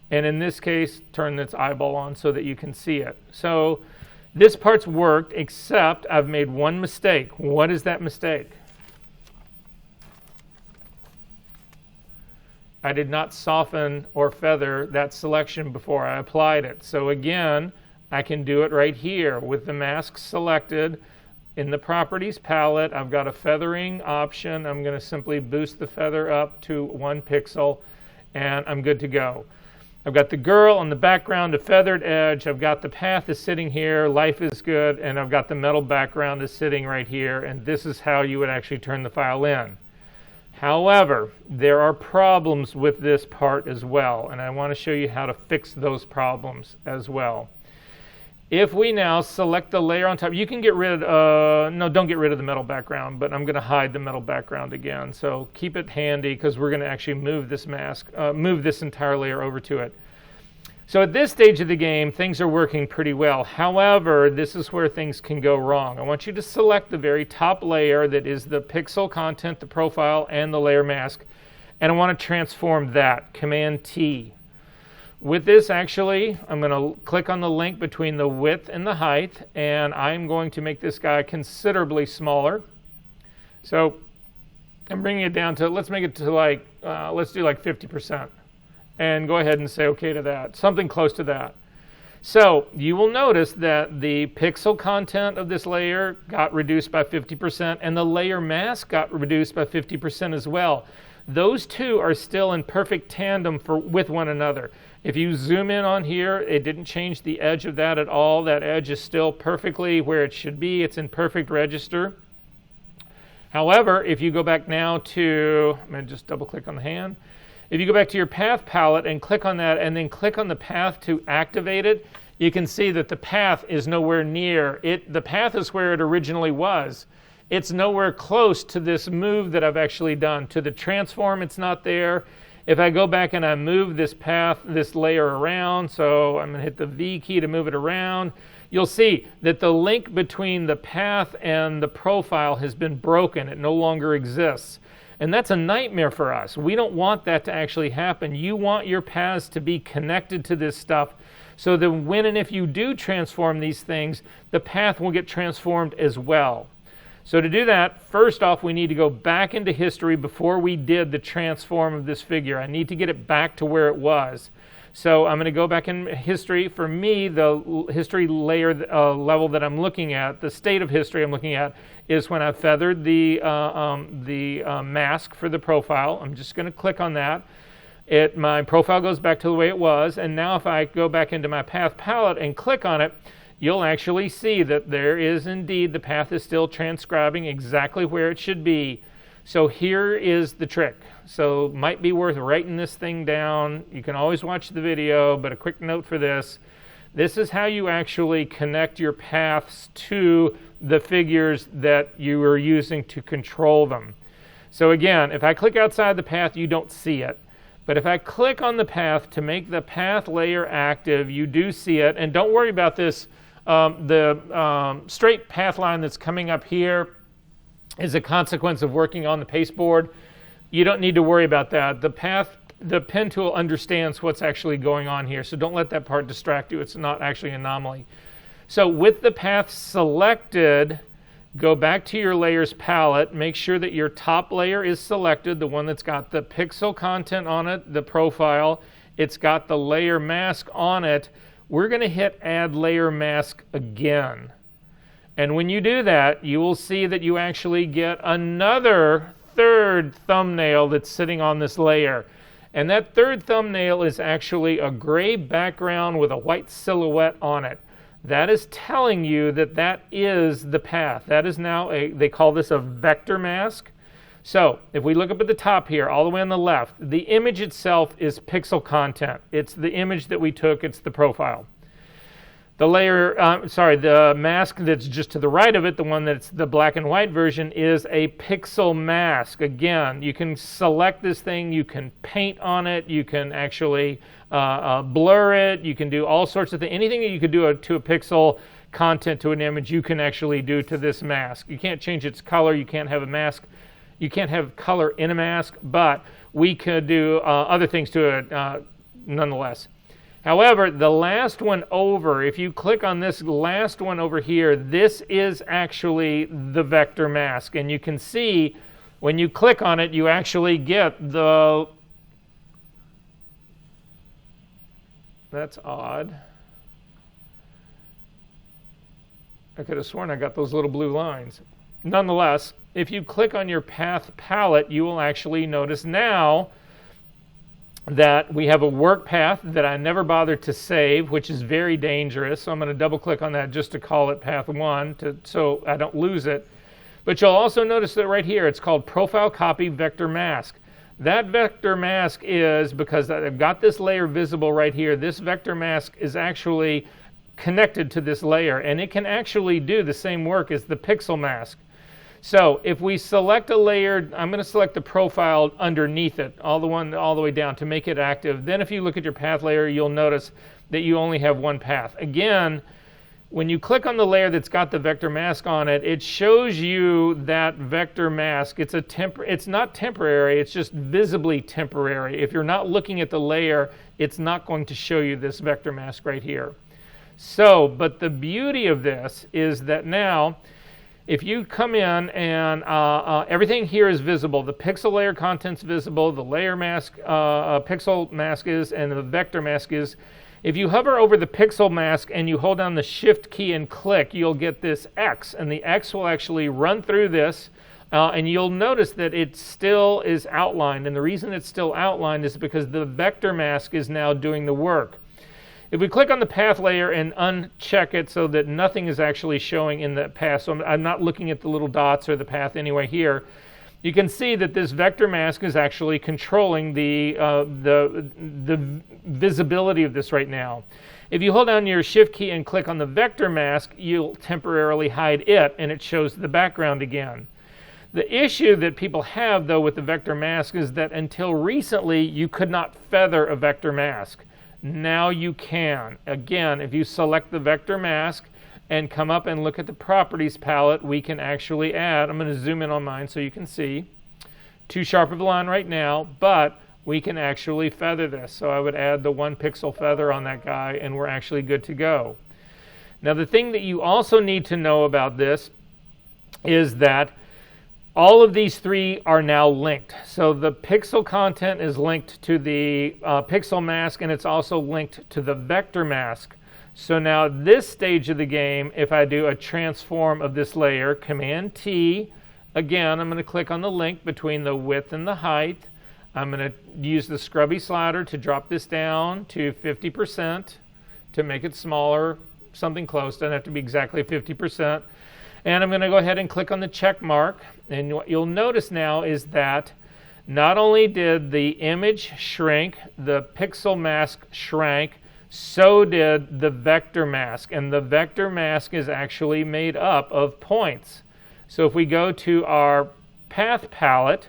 And in this case, turn its eyeball on so that you can see it. So this part's worked, except I've made one mistake. What is that mistake? I did not soften or feather that selection before I applied it. So again, I can do it right here with the mask selected. In the Properties palette, I've got a feathering option. I'm going to simply boost the feather up to 1 pixel, and I'm good to go. I've got the girl on the background, a feathered edge. I've got the path is sitting here, life is good, and I've got the metal background is sitting right here, and this is how you would actually turn the file in. However, there are problems with this part as well, and I want to show you how to fix those problems as well. If we now select the layer on top, you can get rid of, no, don't get rid of the metal background, but I'm going to hide the metal background again. So keep it handy because we're going to actually move this mask, move this entire layer over to it. So at this stage of the game, things are working pretty well. However, this is where things can go wrong. I want you to select the very top layer that is the pixel content, the profile, and the layer mask. And I want to transform that, Command T. With this, actually, I'm going to click on the link between the width and the height, and I'm going to make this guy considerably smaller. So I'm bringing it down to, let's make it to like, let's do like 50%. And go ahead and say OK to that, something close to that. So you will notice that the pixel content of this layer got reduced by 50%, and the layer mask got reduced by 50% as well. those two are still in perfect tandem with one another. If you zoom in on here, it didn't change the edge of that at all. That edge is still perfectly where it should be. It's in perfect register. However, if you go back now to, I'm going to just double click on the hand. If you go back to your path palette and click on that and then click on the path to activate it, you can see that the path is nowhere near it. The path is where it originally was. It's nowhere close to this move that I've actually done. To the transform, it's not there. If I go back and I move this path, this layer around, so I'm going to hit the V key to move it around, you'll see that the link between the path and the profile has been broken. It no longer exists. And that's a nightmare for us. We don't want that to actually happen. You want your paths to be connected to this stuff so that when and if you do transform these things, the path will get transformed as well. So to do that, first off, we need to go back into history before we did the transform of this figure. I need to get it back to where it was. So I'm going to go back in history. For me, the history layer level that I'm looking at, the state of history I'm looking at, is when I feathered the mask for the profile. I'm just going to click on that. My profile goes back to the way it was. And now if I go back into my path palette and click on it, you'll actually see that there is indeed, the path is still transcribing exactly where it should be. So here is the trick. So might be worth writing this thing down. You can always watch the video, but a quick note for this. This is how you actually connect your paths to the figures that you are using to control them. So again, if I click outside the path, you don't see it. But if I click on the path to make the path layer active, you do see it. And don't worry about this. The straight path line that's coming up here is a consequence of working on the pasteboard. You don't need to worry about that. The pen tool understands what's actually going on here, so don't let that part distract you. It's not actually an anomaly. So with the path selected, go back to your layers palette, make sure that your top layer is selected, the one that's got the pixel content on it, the profile, it's got the layer mask on it. We're going to hit add layer mask again. And when you do that, you will see that you actually get another third thumbnail that's sitting on this layer. And that third thumbnail is actually a gray background with a white silhouette on it. That is telling you that that is the path. That is now they call this a vector mask. So if we look up at the top here, all the way on the left, the image itself is pixel content. It's the image that we took, it's the profile. The layer, the mask that's just to the right of it, the one that's the black and white version, is a pixel mask. Again, you can select this thing, you can paint on it, you can actually blur it, you can do all sorts of things. Anything that you could do to a pixel content to an image, you can actually do to this mask. You can't change its color, you can't have a mask. You can't have color in a mask, but we could do other things to it nonetheless. However, the last one over, if you click on this last one over here, this is actually the vector mask. And you can see when you click on it, you actually get the, that's odd. I could have sworn I got those little blue lines. Nonetheless, if you click on your path palette, you will actually notice now that we have a work path that I never bothered to save, which is very dangerous. So I'm going to double click on that just to call it path 1 so I don't lose it. But you'll also notice that right here, it's called Profile Copy Vector Mask. That vector mask is, because I've got this layer visible right here, this vector mask is actually connected to this layer, and it can actually do the same work as the pixel mask. So if we select a layer, I'm going to select the profile underneath it, all the way down to make it active. Then if you look at your path layer, you'll notice that you only have one path. Again, when you click on the layer that's got the vector mask on it, it shows you that vector mask. It's not temporary, it's just visibly temporary. If you're not looking at the layer, it's not going to show you this vector mask right here. So, but the beauty of this is that now, if you come in and everything here is visible, the pixel layer content's visible, the layer mask, pixel mask is, and the vector mask is. If you hover over the pixel mask and you hold down the shift key and click, you'll get this X, and the X will actually run through this And you'll notice that it still is outlined. And the reason it's still outlined is because the vector mask is now doing the work. If we click on the path layer and uncheck it so that nothing is actually showing in the path, so I'm not looking at the little dots or the path anyway here, you can see that this vector mask is actually controlling the visibility of this right now. If you hold down your shift key and click on the vector mask, you'll temporarily hide it and it shows the background again. The issue that people have though with the vector mask is that until recently you could not feather a vector mask. Now you can. Again, if you select the vector mask and come up and look at the properties palette, we can actually add, I'm going to zoom in on mine so you can see, too sharp of a line right now, but we can actually feather this. So I would add the 1 pixel feather on that guy and we're actually good to go. Now the thing that you also need to know about this is that all of these three are now linked. So the pixel content is linked to the pixel mask and it's also linked to the vector mask. So now this stage of the game, if I do a transform of this layer, Command T, again, I'm going to click on the link between the width and the height. I'm going to use the scrubby slider to drop this down to 50% to make it smaller, something close, doesn't have to be exactly 50%. And I'm going to go ahead and click on the check mark. And what you'll notice now is that not only did the image shrink, the pixel mask shrank, so did the vector mask. And the vector mask is actually made up of points. So if we go to our path palette,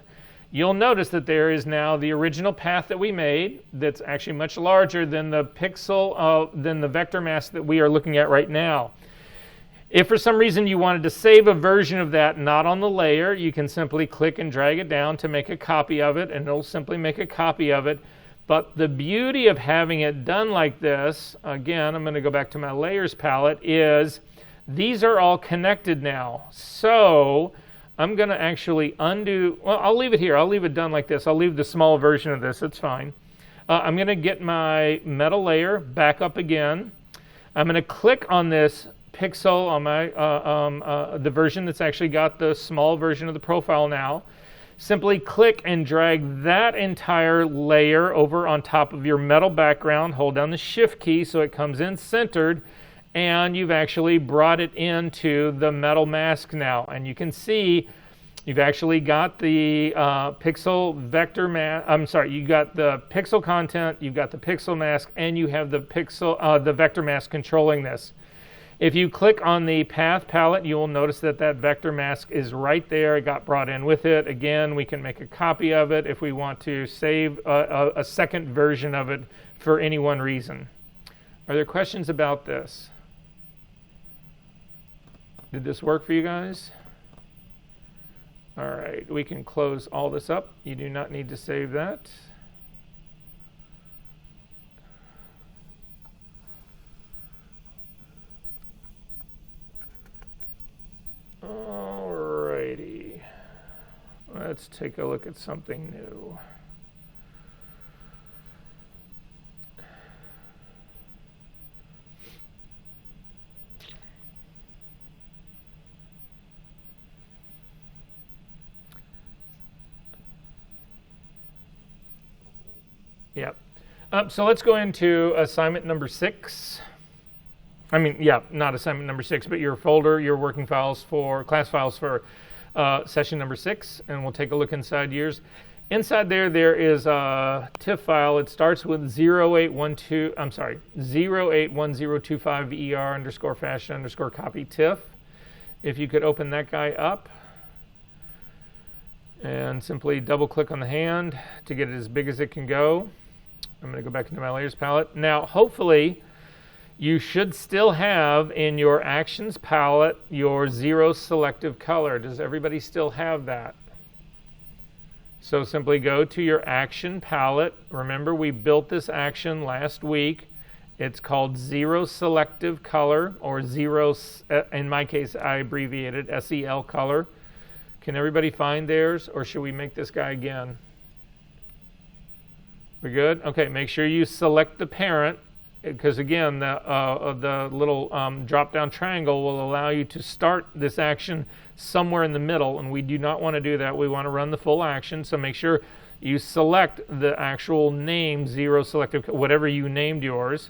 you'll notice that there is now the original path that we made that's actually much larger than the pixel, than the vector mask that we are looking at right now. If for some reason you wanted to save a version of that not on the layer, you can simply click and drag it down to make a copy of it, and it'll simply make a copy of it. But the beauty of having it done like this, again, I'm going to go back to my layers palette, is these are all connected now. So I'm going to actually undo, well, I'll leave it here. I'll leave it done like this. I'll leave the small version of this. It's fine. I'm going to get my metal layer back up again. I'm going to click on this pixel on my the version that's actually got the small version of the profile now. Simply click and drag that entire layer over on top of your metal background. Hold down the shift key so it comes in centered, and you've actually brought it into the metal mask now. And you can see you've actually got the pixel vector mask. I'm sorry, you got the pixel content, you've got the pixel mask, and you have the pixel the vector mask controlling this. If you click on the path palette, you will notice that that vector mask is right there. It got brought in with it. Again, we can make a copy of it if we want to save a second version of it for any one reason. Are there questions about this? Did this work for you guys? All right, we can close all this up. You do not need to save that. Alrighty, let's take a look at something new. Yep. So let's go into assignment number 6. I mean, yeah, not assignment number 6, but your folder, your working files for, class files for session number 6, and we'll take a look inside yours. Inside there is a TIFF file. It starts with 081025ver_fashion_copy TIFF. If you could open that guy up and simply double click on the hand to get it as big as it can go. I'm going to go back into my layers palette. Now, hopefully, you should still have in your actions palette your 0 selective color. Does everybody still have that? So simply go to your action palette. Remember, we built this action last week. It's called 0 selective color, or 0, in my case, I abbreviated SEL color. Can everybody find theirs, or should we make this guy again? We're good? Okay, make sure you select the parent because again, the little drop-down triangle will allow you to start this action somewhere in the middle, and we do not want to do that. We want to run the full action, so make sure you select the actual name, zero selective, whatever you named yours.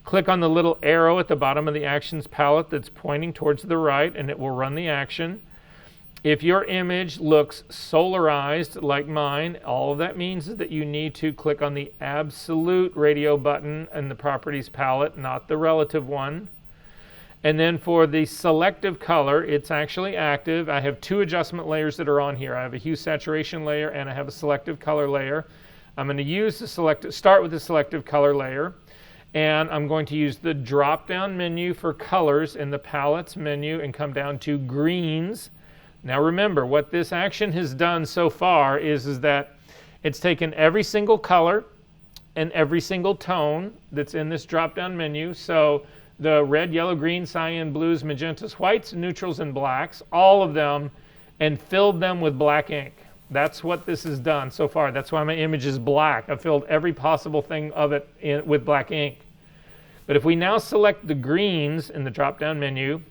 Click on the little arrow at the bottom of the actions palette that's pointing towards the right, and it will run the action. If your image looks solarized like mine, all that means is that you need to click on the absolute radio button in the properties palette, not the relative one. And then for the selective color, it's actually active. I have two adjustment layers that are on here. I have a hue saturation layer and I have a selective color layer. I'm going to use start with the selective color layer, and I'm going to use the drop-down menu for colors in the palettes menu and come down to greens. Now remember, what this action has done so far is that it's taken every single color and every single tone that's in this drop-down menu. So the red, yellow, green, cyan, blues, magentas, whites, neutrals, and blacks, all of them, and filled them with black ink. That's what this has done so far. That's why my image is black. I've filled every possible thing of it with black ink. But if we now select the greens in the drop-down menu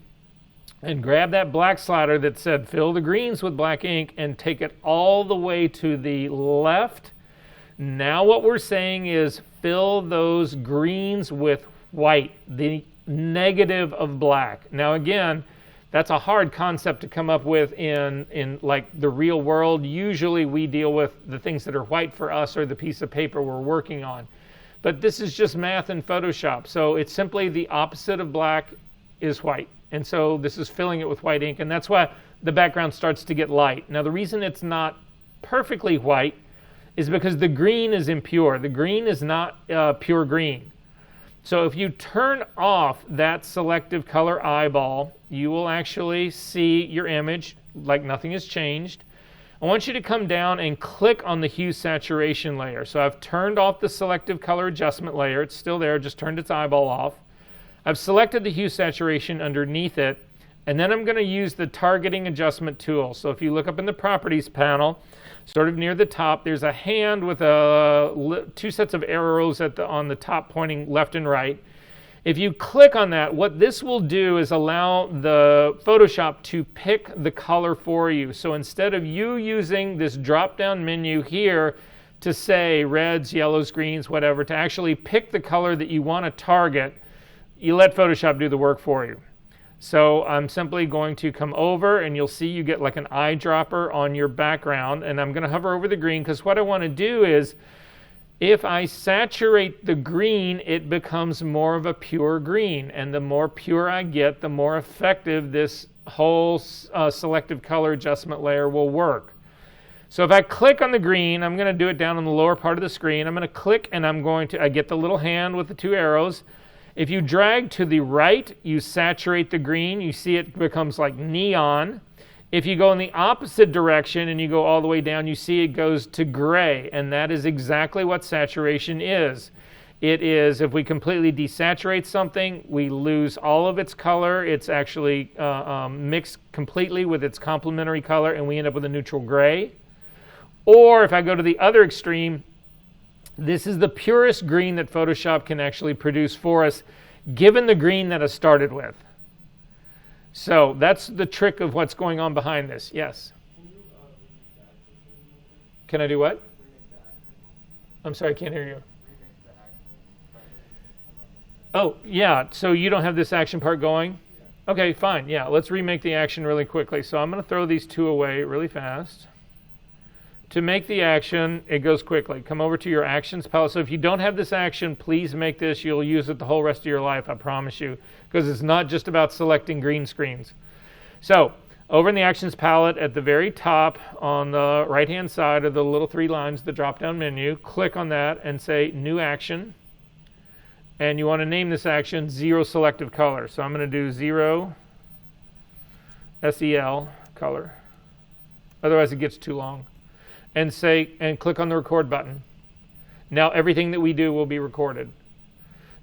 and grab that black slider that said fill the greens with black ink and take it all the way to the left, now what we're saying is fill those greens with white, the negative of black. Now again, that's a hard concept to come up with in like the real world. Usually we deal with the things that are white for us or the piece of paper we're working on. But this is just math in Photoshop. So it's simply the opposite of black is white. And so this is filling it with white ink, and that's why the background starts to get light. Now the reason it's not perfectly white is because the green is impure. The green is not pure green. So if you turn off that selective color eyeball, you will actually see your image like nothing has changed. I want you to come down and click on the hue saturation layer. So I've turned off the selective color adjustment layer. It's still there, just turned its eyeball off. I've selected the hue saturation underneath it, and then I'm going to use the targeting adjustment tool. So if you look up in the properties panel, sort of near the top, there's a hand with two sets of arrows on the top pointing left and right. If you click on that, what this will do is allow the Photoshop to pick the color for you. So instead of you using this drop-down menu here to say reds, yellows, greens, whatever, to actually pick the color that you want to target, you let Photoshop do the work for you. So I'm simply going to come over, and you'll see you get like an eyedropper on your background, and I'm going to hover over the green because what I want to do is if I saturate the green, it becomes more of a pure green, and the more pure I get, the more effective this whole selective color adjustment layer will work. So if I click on the green, I'm going to do it down on the lower part of the screen. I'm going to click, and I get the little hand with the two arrows. If you drag to the right, you saturate the green. You see it becomes like neon. If you go in the opposite direction and you go all the way down, you see it goes to gray, and that is exactly what saturation is. It is, if we completely desaturate something, we lose all of its color. It's actually mixed completely with its complementary color, and we end up with a neutral gray. Or if I go to the other extreme, this is the purest green that Photoshop can actually produce for us, given the green that I started with. So that's the trick of what's going on behind this. Yes? Can I do what? I'm sorry, I can't hear you. Oh, yeah, so you don't have this action part going? Okay, fine, yeah, let's remake the action really quickly. So I'm going to throw these two away really fast. To make the action, it goes quickly. Come over to your actions palette. So if you don't have this action, please make this. You'll use it the whole rest of your life, I promise you, because it's not just about selecting green screens. So over in the actions palette at the very top on the right-hand side of the little three lines, the drop-down menu, click on that and say New Action. And you want to name this action Zero Selective Color. So I'm going to do Zero SEL Color. Otherwise it gets too long. And click on the record button. Now everything that we do will be recorded.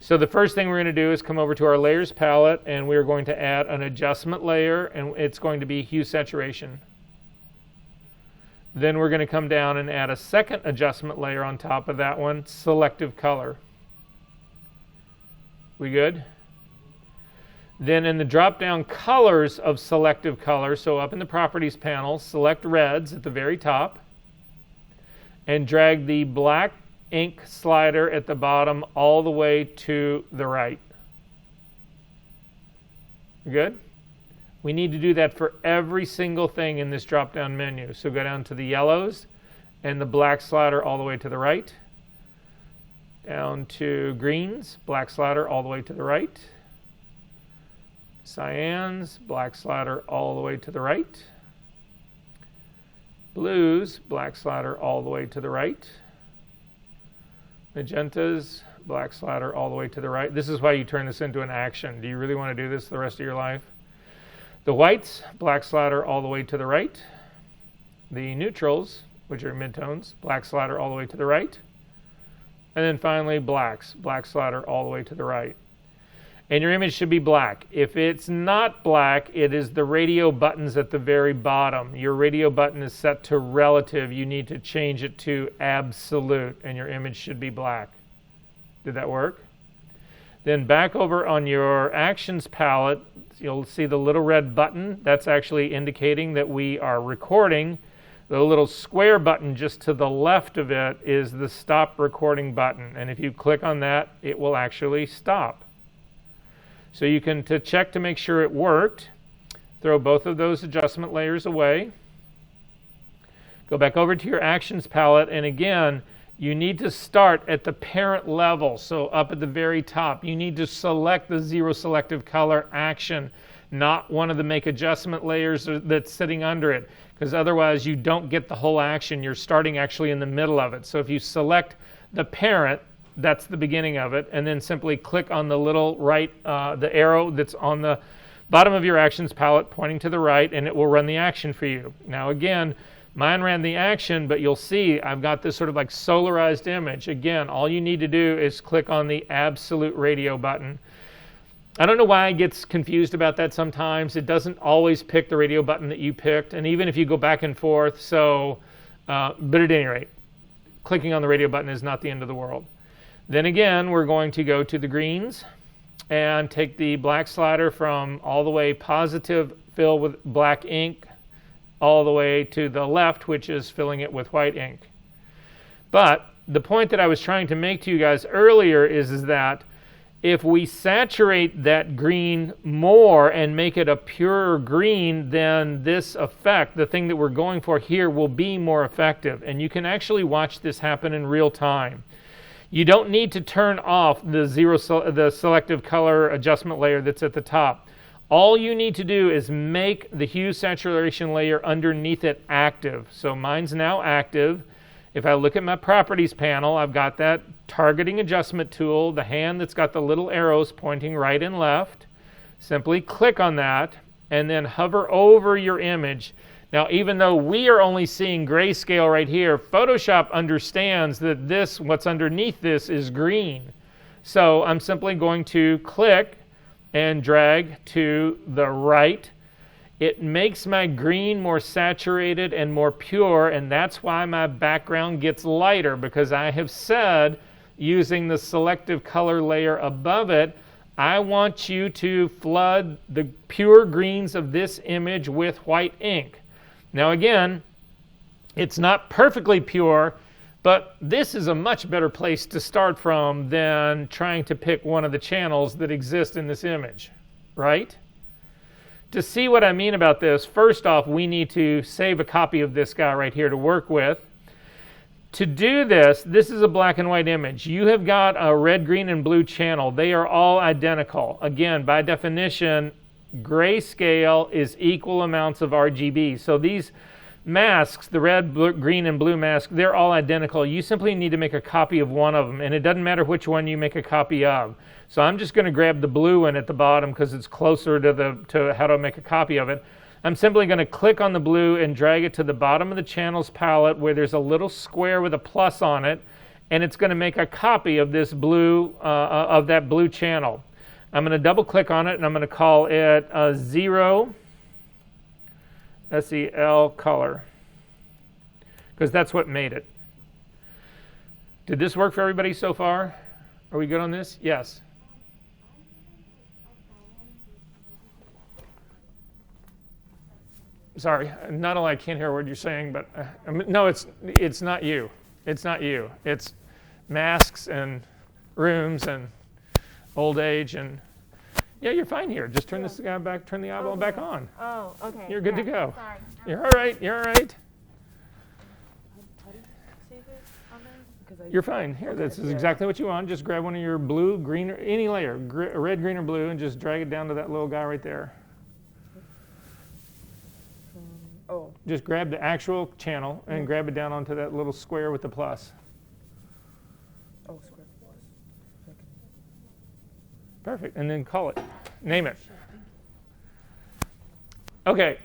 So the first thing we're going to do is come over to our layers palette, and we're going to add an adjustment layer, and it's going to be hue saturation. Then we're going to come down and add a second adjustment layer on top of that one, selective color. We good? Then in the drop-down colors of Selective Color, so up in the Properties panel, select Reds at the very top and drag the black ink slider at the bottom all the way to the right. Good? We need to do that for every single thing in this drop-down menu. So go down to the yellows and the black slider all the way to the right. Down to greens, black slider all the way to the right. Cyans, black slider all the way to the right. Blues, black slider all the way to the right. Magentas, black slider all the way to the right. This is why you turn this into an action. Do you really want to do this the rest of your life? The whites, black slider all the way to the right. The neutrals, which are midtones, black slider all the way to the right. And then finally blacks, black slider all the way to the right. And your image should be black. If it's not black, it is the radio buttons at the very bottom. Your radio button is set to relative. You need to change it to absolute, and your image should be black. Did that work? Then back over on your Actions palette, you'll see the little red button. That's actually indicating that we are recording. The little square button just to the left of it is the Stop Recording button. And if you click on that, it will actually stop. So you can, to check to make sure it worked, throw both of those adjustment layers away. Go back over to your Actions palette, and again, you need to start at the parent level. So up at the very top, you need to select the Zero Selective Color action, not one of the Make Adjustment layers that's sitting under it, because otherwise you don't get the whole action. You're starting actually in the middle of it. So if you select the parent, that's the beginning of it, and then simply click on the little right, the arrow that's on the bottom of your Actions palette pointing to the right, and it will run the action for you. Now again, mine ran the action, but you'll see I've got this sort of like solarized image. Again, all you need to do is click on the absolute radio button. I don't know why it gets confused about that sometimes. It doesn't always pick the radio button that you picked, and even if you go back and forth, so, but at any rate, clicking on the radio button is not the end of the world. Then again, we're going to go to the greens and take the black slider from all the way positive fill with black ink all the way to the left, which is filling it with white ink. But the point that I was trying to make to you guys earlier is that if we saturate that green more and make it a purer green, then this effect, the thing that we're going for here, will be more effective. And you can actually watch this happen in real time. You don't need to turn off the Selective Color adjustment layer that's at the top. All you need to do is make the hue saturation layer underneath it active. So mine's now active. If I look at my Properties panel, I've got that targeting adjustment tool, the hand that's got the little arrows pointing right and left. Simply click on that and then hover over your image. Now, even though we are only seeing grayscale right here, Photoshop understands that this, what's underneath this, is green. So I'm simply going to click and drag to the right. It makes my green more saturated and more pure, and that's why my background gets lighter, because I have said, using the Selective Color layer above it, I want you to flood the pure greens of this image with white ink. Now again, it's not perfectly pure, but this is a much better place to start from than trying to pick one of the channels that exist in this image, right? To see what I mean about this, first off, we need to save a copy of this guy right here to work with. To do this, this is a black and white image. You have got a red, green, and blue channel. They are all identical. Again, by definition, grayscale is equal amounts of RGB. So these masks, the red, blue, green, and blue mask, they're all identical. You simply need to make a copy of one of them, and it doesn't matter which one you make a copy of. So I'm just going to grab the blue one at the bottom because it's closer to how to make a copy of it. I'm simply going to click on the blue and drag it to the bottom of the channels palette where there's a little square with a plus on it, and it's going to make a copy of this blue, of that blue channel. I'm going to double click on it and I'm going to call it Zero SEL Color, because that's what made it. Did this work for everybody so far? Are we good on this? Yes. sorry, not only I can't hear what you're saying, but no, it's not you. It's not you. It's masks and rooms and old age and yeah, you're fine here. Just turn this guy back, turn the eyeball back on. Oh, okay. You're good to go. Sorry. You're all right. You're all right. How do you save it on there? You're fine. Here, this is exactly what you want. Just grab one of your blue, green, or any layer, red, green, or blue, and just drag it down to that little guy right there. Oh. Just grab the actual channel and grab it down onto that little square with the plus. Oh, square plus. Perfect. And then call it. Name it. Okay.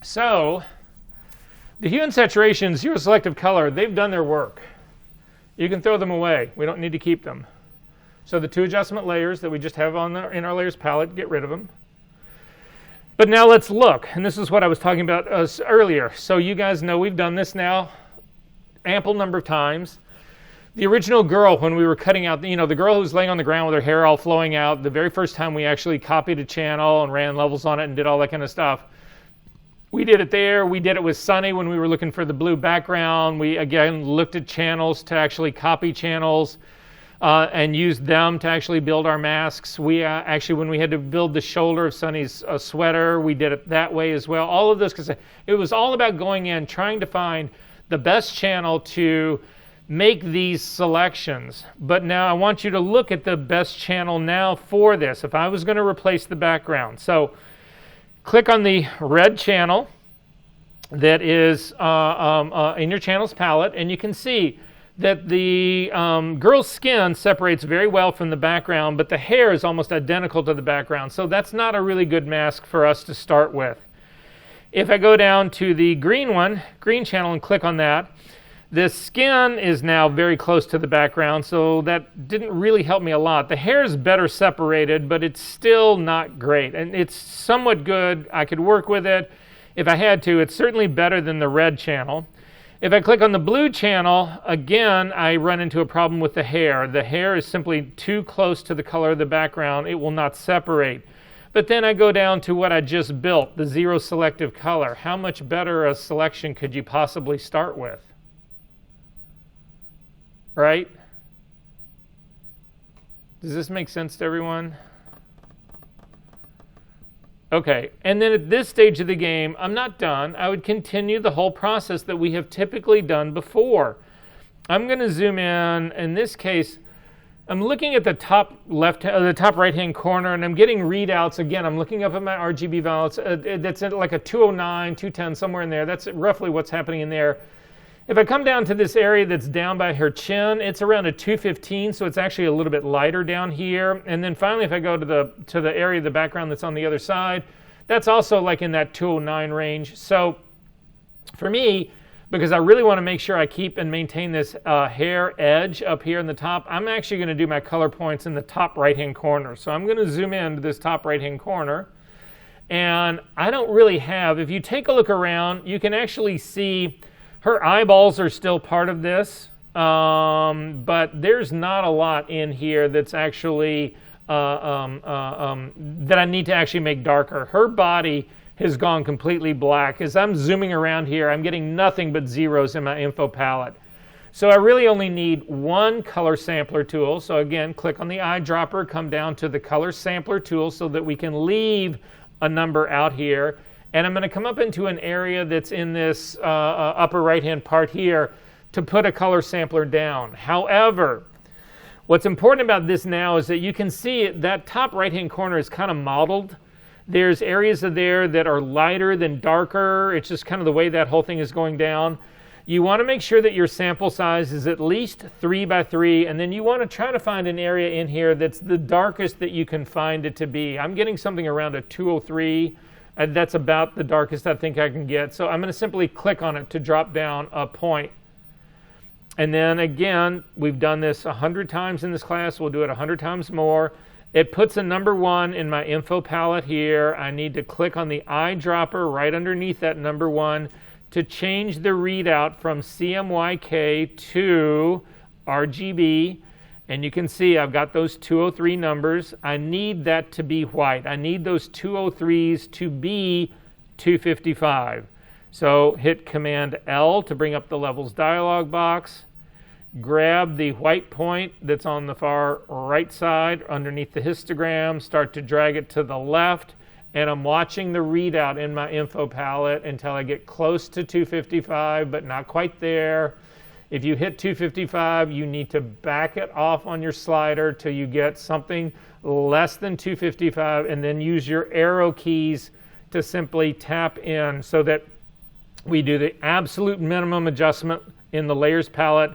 So the hue and saturation, zero selective color, they've done their work. You can throw them away. We don't need to keep them. So the 2 adjustment layers that we just have on in our layers palette, get rid of them. But now let's look, and this is what I was talking about earlier. So you guys know we've done this now ample number of times. The original girl, when we were cutting out, the girl who was laying on the ground with her hair all flowing out, the very first time we actually copied a channel and ran levels on it and did all that kind of stuff, we did it there. We did it with Sunny when we were looking for the blue background. We, again, looked at channels to actually copy channels and used them to actually build our masks. We actually, when we had to build the shoulder of Sunny's sweater, we did it that way as well. All of this, because it was all about going in, trying to find the best channel to make these selections. But now I want you to look at the best channel now for this. If I was going to replace the background. So click on the red channel that is in your channels palette, and you can see that the girl's skin separates very well from the background, but the hair is almost identical to the background. So that's not a really good mask for us to start with. If I go down to the green channel, and click on that, the skin is now very close to the background, so that didn't really help me a lot. The hair is better separated, but it's still not great. And it's somewhat good. I could work with it if I had to. It's certainly better than the red channel. If I click on the blue channel, again, I run into a problem with the hair. The hair is simply too close to the color of the background. It will not separate. But then I go down to what I just built, the zero selective color. How much better a selection could you possibly start with? Right? Does this make sense to everyone? Okay, and then at this stage of the game, I'm not done. I would continue the whole process that we have typically done before. I'm going to zoom in this case, I'm looking at the top top right-hand corner, and I'm getting readouts. Again, I'm looking up at my RGB values. That's at like a 209, 210, somewhere in there. That's roughly what's happening in there. If I come down to this area that's down by her chin, it's around a 215, so it's actually a little bit lighter down here. And then finally, if I go to the area of the background that's on the other side, that's also like in that 209 range. So for me, because I really want to make sure I keep and maintain this hair edge up here in the top, I'm actually going to do my color points in the top right-hand corner. So I'm going to zoom in to this top right-hand corner. And I don't really have, if you take a look around, you can actually see her eyeballs are still part of this, but there's not a lot in here that's actually, that I need to actually make darker. Her body has gone completely black. As I'm zooming around here, I'm getting nothing but zeros in my info palette. So I really only need one color sampler tool. So again, click on the eyedropper, come down to the color sampler tool so that we can leave a number out here. And I'm going to come up into an area that's in this upper right-hand part here to put a color sampler down. However, what's important about this now is that you can see that top right-hand corner is kind of mottled. There's areas of there that are lighter than darker. It's just kind of the way that whole thing is going down. You want to make sure that your sample size is at least 3 by 3, and then you want to try to find an area in here that's the darkest that you can find it to be. I'm getting something around a 203. That's about the darkest I think I can get. So I'm going to simply click on it to drop down a point. And then again, we've done this 100 times in this class. We'll do it 100 times more. It puts a number 1 in my info palette here. I need to click on the eyedropper right underneath that number 1 to change the readout from CMYK to RGB. And you can see I've got those 203 numbers. I need that to be white. I need those 203s to be 255. So hit Command L to bring up the levels dialog box. Grab the white point that's on the far right side underneath the histogram, start to drag it to the left, and I'm watching the readout in my info palette until I get close to 255, but not quite there. If you hit 255, you need to back it off on your slider till you get something less than 255, and then use your arrow keys to simply tap in so that we do the absolute minimum adjustment in the layers palette,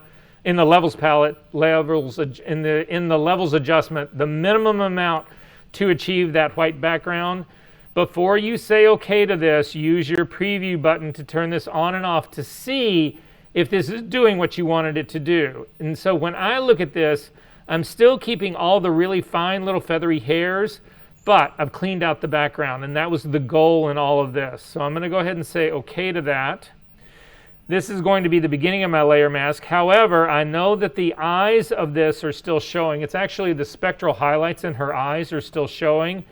in the levels palette, in the levels adjustment, the minimum amount to achieve that white background. Before you say OK to this, use your preview button to turn this on and off to see if this is doing what you wanted it to do. And so when I look at this, I'm still keeping all the really fine little feathery hairs, but I've cleaned out the background, and that was the goal in all of this. So I'm going to go ahead and say OK to that. This is going to be the beginning of my layer mask. However, I know that the eyes of this are still showing. It's actually the spectral highlights in her eyes are still showing.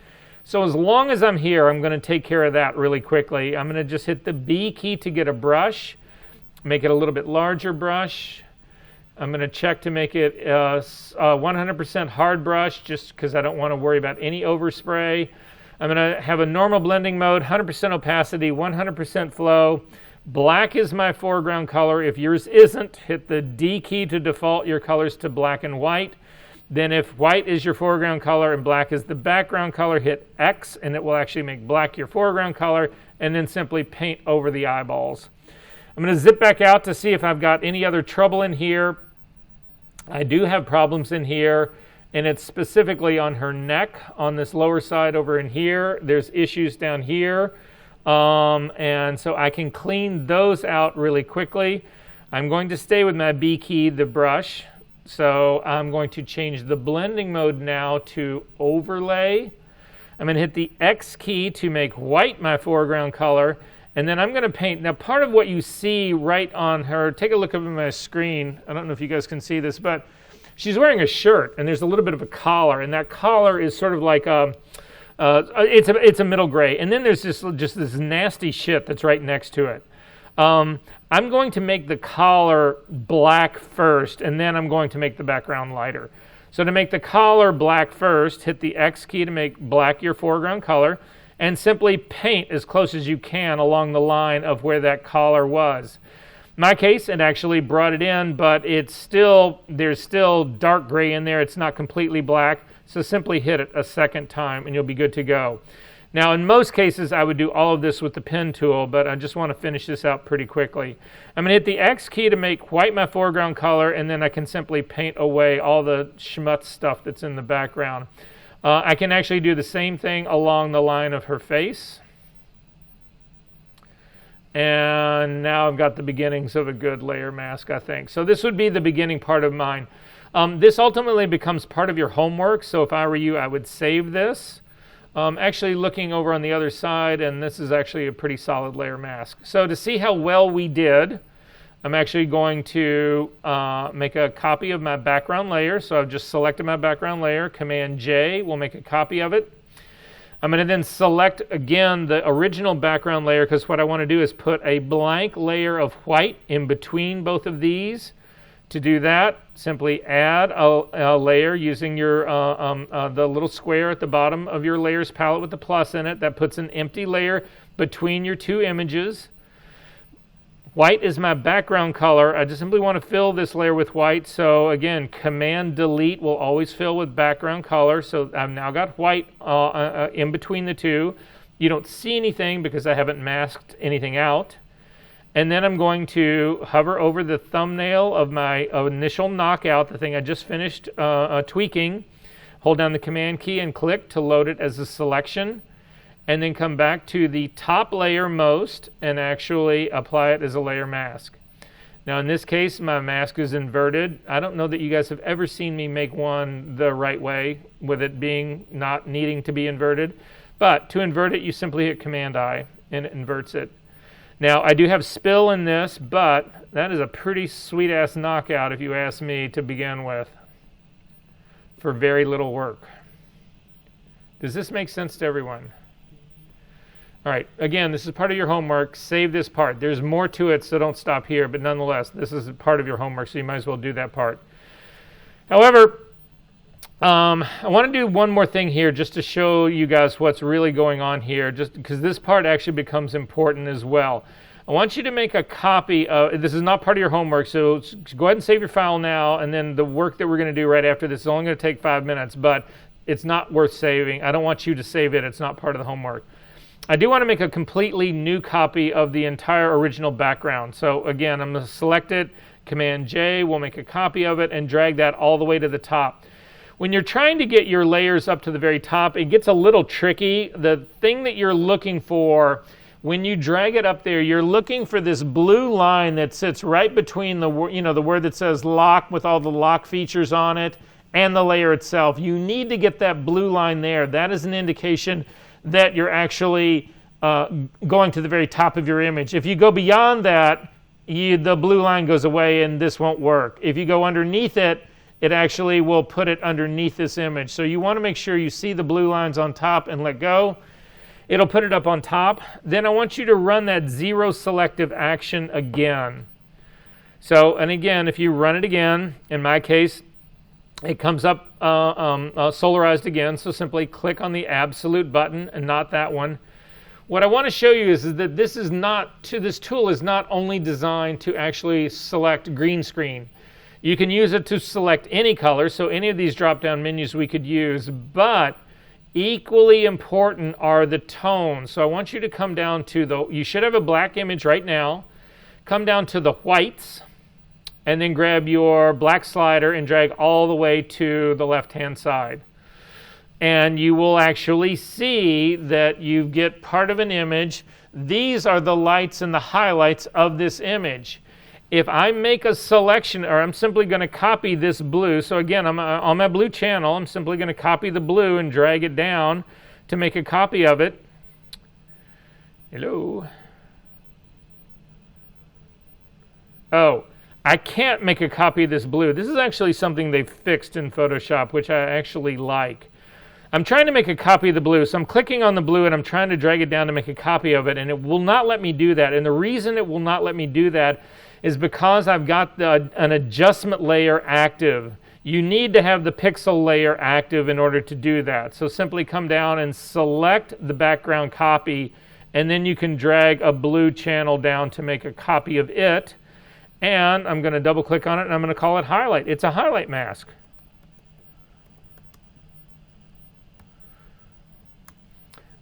So as long as I'm here, I'm going to take care of that really quickly. I'm going to just hit the B key to get a brush, make it a little bit larger brush. I'm going to check to make it 100% hard brush just because I don't want to worry about any overspray. I'm going to have a normal blending mode, 100% opacity, 100% flow. Black is my foreground color. If yours isn't, hit the D key to default your colors to black and white. Then if white is your foreground color and black is the background color, hit X and it will actually make black your foreground color, and then simply paint over the eyeballs. I'm going to zip back out to see if I've got any other trouble in here. I do have problems in here, and it's specifically on her neck on this lower side over in here. There's issues down here. And so I can clean those out really quickly. I'm going to stay with my B key, the brush. So I'm going to change the blending mode now to overlay. I'm going to hit the X key to make white my foreground color. And then I'm going to paint. Now, part of what you see right on her, take a look up at my screen. I don't know if you guys can see this, but she's wearing a shirt, and there's a little bit of a collar. And that collar is sort of like it's a middle gray, and then there's just this nasty shit that's right next to it. I'm going to make the collar black first, and then I'm going to make the background lighter. So to make the collar black first, hit the X key to make black your foreground color, and simply paint as close as you can along the line of where that collar was. In my case, it actually brought it in, but there's still dark gray in there. It's not completely black. So simply hit it a second time and you'll be good to go. Now, in most cases, I would do all of this with the pen tool, but I just want to finish this out pretty quickly. I'm going to hit the X key to make white my foreground color, and then I can simply paint away all the schmutz stuff that's in the background. I can actually do the same thing along the line of her face. And now I've got the beginnings of a good layer mask, I think. So this would be the beginning part of mine. This ultimately becomes part of your homework, so if I were you, I would save this. Actually looking over on the other side, and this is actually a pretty solid layer mask. So to see how well we did, I'm actually going to make a copy of my background layer. So I've just selected my background layer, Command J will make a copy of it. I'm going to then select again the original background layer, because what I want to do is put a blank layer of white in between both of these. To do that, simply add a layer using your the little square at the bottom of your layers palette with the plus in it. That puts an empty layer between your two images. White is my background color. I just simply want to fill this layer with white. So again, Command Delete will always fill with background color. So I've now got white in between the two. You don't see anything because I haven't masked anything out. And then I'm going to hover over the thumbnail of my initial knockout, the thing I just finished tweaking. Hold down the Command key and click to load it as a selection. And then come back to the top layer most and actually apply it as a layer mask. Now in this case, my mask is inverted. I don't know that you guys have ever seen me make one the right way with it being not needing to be inverted. But to invert it, you simply hit Command I and it inverts it. Now, I do have spill in this, but that is a pretty sweet-ass knockout, if you ask me, to begin with, for very little work. Does this make sense to everyone? All right, again, this is part of your homework. Save this part. There's more to it, so don't stop here, but nonetheless, this is part of your homework, so you might as well do that part. However, I want to do one more thing here just to show you guys what's really going on here, just because this part actually becomes important as well. I want you to make a copy of, this is not part of your homework, so go ahead and save your file now, and then the work that we're going to do right after this is only going to take 5 minutes, but it's not worth saving. I don't want you to save it. It's not part of the homework. I do want to make a completely new copy of the entire original background. So again, I'm going to select it, Command J, we'll make a copy of it and drag that all the way to the top. When you're trying to get your layers up to the very top, it gets a little tricky. The thing that you're looking for, when you drag it up there, you're looking for this blue line that sits right between the word that says lock with all the lock features on it and the layer itself. You need to get that blue line there. That is an indication that you're actually going to the very top of your image. If you go beyond that, the blue line goes away and this won't work. If you go underneath it, it actually will put it underneath this image. So you want to make sure you see the blue lines on top and let go. It'll put it up on top. Then I want you to run that 0 selective action again. So, and again, if you run it again, in my case, it comes up solarized again, so simply click on the absolute button and not that one. What I want to show you is that this tool is not only designed to actually select green screen. You can use it to select any color, so any of these drop-down menus we could use, but equally important are the tones. So I want you to come down to you should have a black image right now, come down to the whites, and then grab your black slider and drag all the way to the left-hand side. And you will actually see that you get part of an image. These are the lights and the highlights of this image. If I make a selection, or I'm simply going to copy this blue, so again, I'm on my blue channel, I'm simply going to copy the blue and drag it down to make a copy of it. Hello. Oh, I can't make a copy of this blue. This is actually something they've fixed in Photoshop, which I actually like. I'm trying to make a copy of the blue, so I'm clicking on the blue and I'm trying to drag it down to make a copy of it, and it will not let me do that. And the reason it will not let me do that is because I've got an adjustment layer active. You need to have the pixel layer active in order to do that. So simply come down and select the background copy, and then you can drag a blue channel down to make a copy of it. And I'm going to double click on it and I'm going to call it highlight. It's a highlight mask.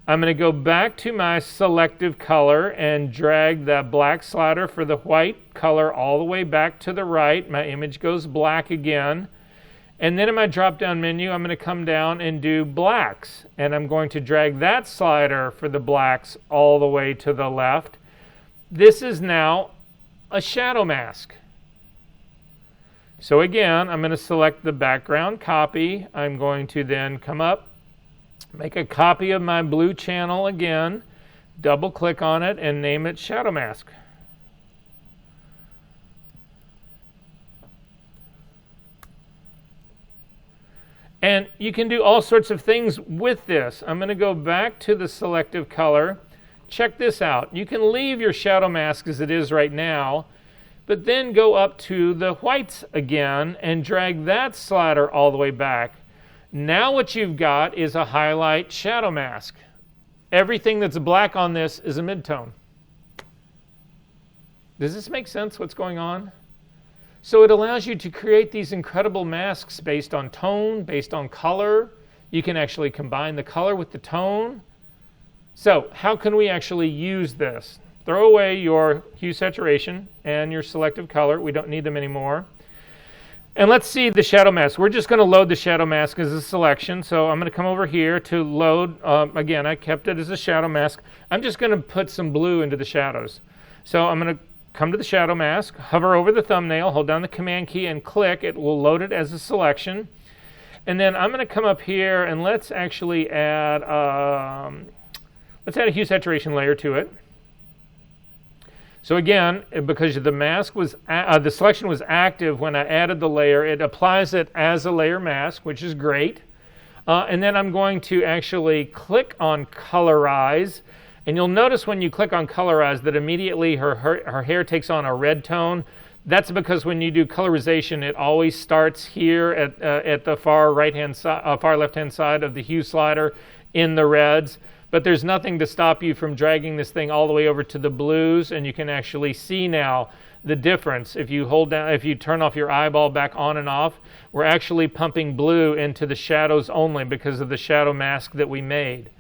I'm going to go back to my selective color and drag that black slider for the white color all the way back to the right. My image goes black again. And then in my drop-down menu, I'm going to come down and do blacks. And I'm going to drag that slider for the blacks all the way to the left. This is now a shadow mask. So again, I'm going to select the background copy. I'm going to then come up, make a copy of my blue channel again, double click on it and name it Shadow Mask. And you can do all sorts of things with this. I'm going to go back to the selective color. Check this out. You can leave your shadow mask as it is right now, but then go up to the whites again and drag that slider all the way back. Now what you've got is a highlight shadow mask. Everything that's black on this is a midtone. Does this make sense, what's going on? So it allows you to create these incredible masks based on tone, based on color. You can actually combine the color with the tone. So how can we actually use this? Throw away your hue saturation and your selective color. We don't need them anymore. And let's see the shadow mask. We're just going to load the shadow mask as a selection. So I'm going to come over here to load. Again, I kept it as a shadow mask. I'm just going to put some blue into the shadows. So I'm going to come to the shadow mask, hover over the thumbnail, hold down the command key and click. It will load it as a selection. And then I'm going to come up here and let's actually add, let's add a hue saturation layer to it. So again, because the mask was, the selection was active when I added the layer, it applies it as a layer mask, which is great. And then I'm going to actually click on colorize. And you'll notice when you click on colorize that immediately her hair takes on a red tone. That's because when you do colorization, it always starts here at the far left-hand side of the hue slider in the reds. But there's nothing to stop you from dragging this thing all the way over to the blues, and you can actually see now the difference. If you turn off your eyeball back on and off, we're actually pumping blue into the shadows only because of the shadow mask that we made.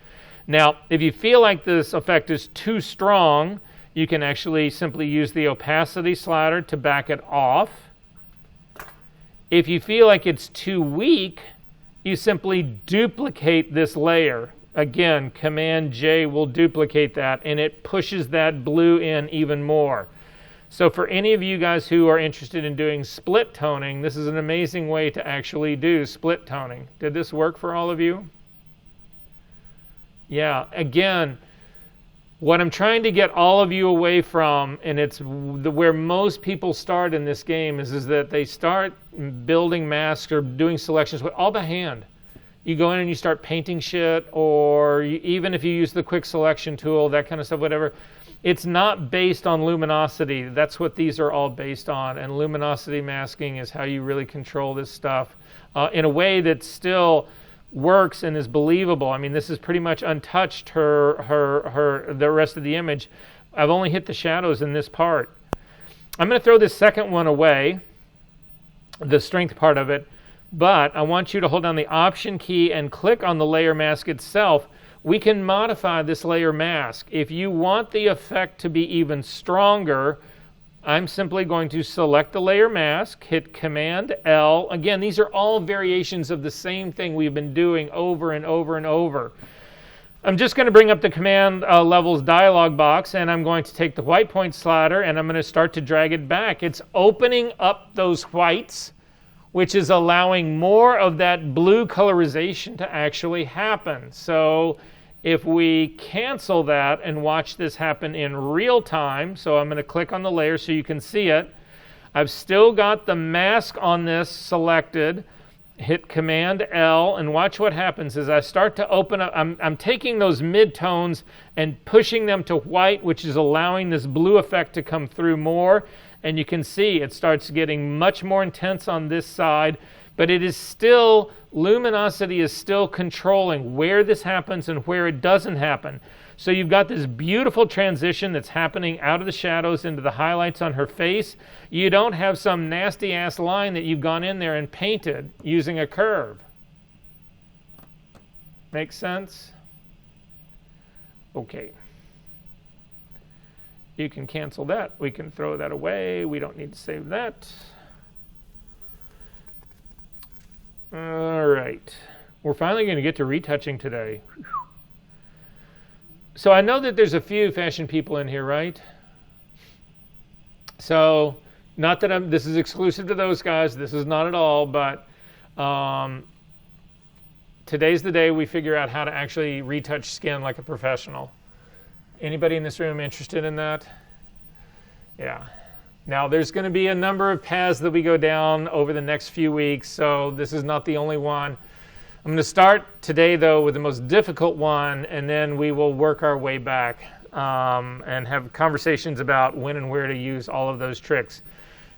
Now, if you feel like this effect is too strong, you can actually simply use the opacity slider to back it off. If you feel like it's too weak, you simply duplicate this layer. Again, Command J will duplicate that, and it pushes that blue in even more. So for any of you guys who are interested in doing split toning, this is an amazing way to actually do split toning. Did this work for all of you? Yeah, again, what I'm trying to get all of you away from, and it's where most people start in this game, is that they start building masks or doing selections all by hand. You go in and you start painting shit, or even if you use the quick selection tool, that kind of stuff, whatever. It's not based on luminosity. That's what these are all based on. And luminosity masking is how you really control this stuff in a way that still works and is believable. I mean, this is pretty much untouched the rest of the image. I've only hit the shadows in this part. I'm going to throw this second one away, the strength part of it, but I want you to hold down the Option key and click on the layer mask itself. We can modify this layer mask. If you want the effect to be even stronger, I'm simply going to select the layer mask, hit Command L. Again, these are all variations of the same thing we've been doing over and over and over. I'm just going to bring up the command levels dialog box, and I'm going to take the white point slider and I'm going to start to drag it back. It's opening up those whites, which is allowing more of that blue colorization to actually happen. So if we cancel that and watch this happen in real time, so I'm going to click on the layer so you can see it. I've still got the mask on this selected. Hit Command L and watch what happens as I start to open up. I'm taking those mid-tones and pushing them to white, which is allowing this blue effect to come through more. And you can see it starts getting much more intense on this side, but it is still, luminosity is still controlling where this happens and where it doesn't happen. So you've got this beautiful transition that's happening out of the shadows into the highlights on her face. You don't have some nasty ass line that you've gone in there and painted using a curve. Make sense? Okay. You can cancel that. We can throw that away. We don't need to save that. All right. We're finally going to get to retouching today. So I know that there's a few fashion people in here, right? So not that this is exclusive to those guys. This is not at all, but today's the day we figure out how to actually retouch skin like a professional. Anybody in this room interested in that? Yeah. Now, there's going to be a number of paths that we go down over the next few weeks, so this is not the only one. I'm going to start today, though, with the most difficult one, and then we will work our way back and have conversations about when and where to use all of those tricks.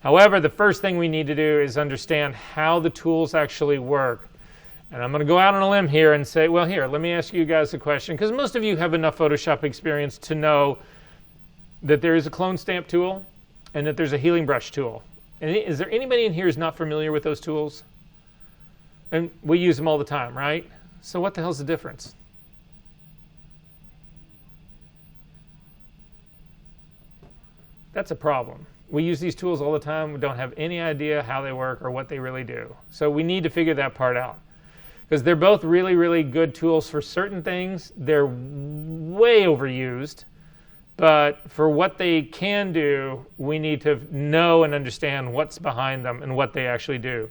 However, the first thing we need to do is understand how the tools actually work. And I'm going to go out on a limb here and say, well, here, let me ask you guys a question, because most of you have enough Photoshop experience to know that there is a clone stamp tool and that there's a healing brush tool. And is there anybody in here who's not familiar with those tools? And we use them all the time, right? So what the hell's the difference? That's a problem. We use these tools all the time. We don't have any idea how they work or what they really do. So we need to figure that part out. Because they're both really, really good tools for certain things. They're way overused. But for what they can do, we need to know and understand what's behind them and what they actually do.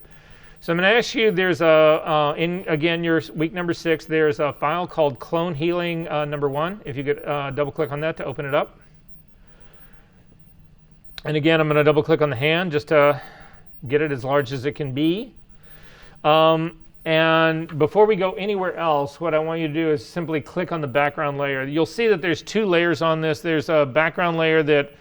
So I'm going to ask you, there's again, your week number 6, there's a file called Clone Healing number 1. If you could double click on that to open it up. And again, I'm going to double click on the hand just to get it as large as it can be. And before we go anywhere else, what I want you to do is simply click on the background layer. You'll see that there's 2 layers on this. There's a background layer that,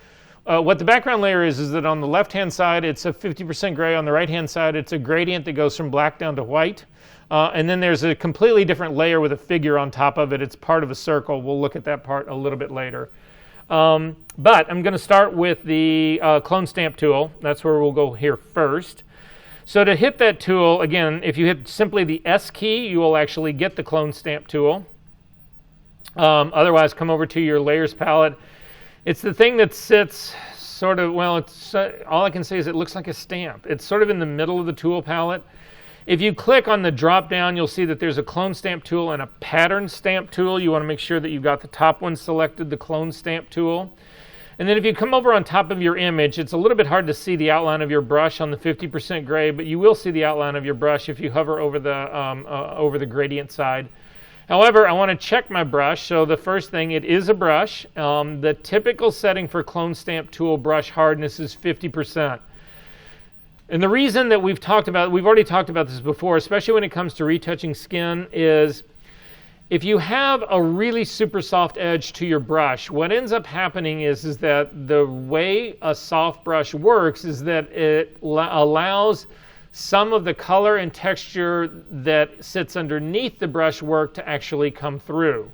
what the background layer is that on the left-hand side, it's a 50% gray. On the right-hand side, it's a gradient that goes from black down to white. And then there's a completely different layer with a figure on top of it. It's part of a circle. We'll look at that part a little bit later. But I'm going to start with the clone stamp tool. That's where we'll go here first. So to hit that tool, again, if you hit simply the S key, you will actually get the clone stamp tool. Otherwise, come over to your layers palette. It's the thing that sits sort of, well, it's, all I can say is it looks like a stamp. It's sort of in the middle of the tool palette. If you click on the drop down, you'll see that there's a clone stamp tool and a pattern stamp tool. You want to make sure that you've got the top one selected, the clone stamp tool. And then if you come over on top of your image, it's a little bit hard to see the outline of your brush on the 50% gray, but you will see the outline of your brush if you hover over the gradient side. However, I want to check my brush. So the first thing, it is a brush. The typical setting for clone stamp tool brush hardness is 50%. And the reason that we've already talked about this before, especially when it comes to retouching skin, is if you have a really super soft edge to your brush, what ends up happening is that the way a soft brush works is that it allows some of the color and texture that sits underneath the brush work to actually come through.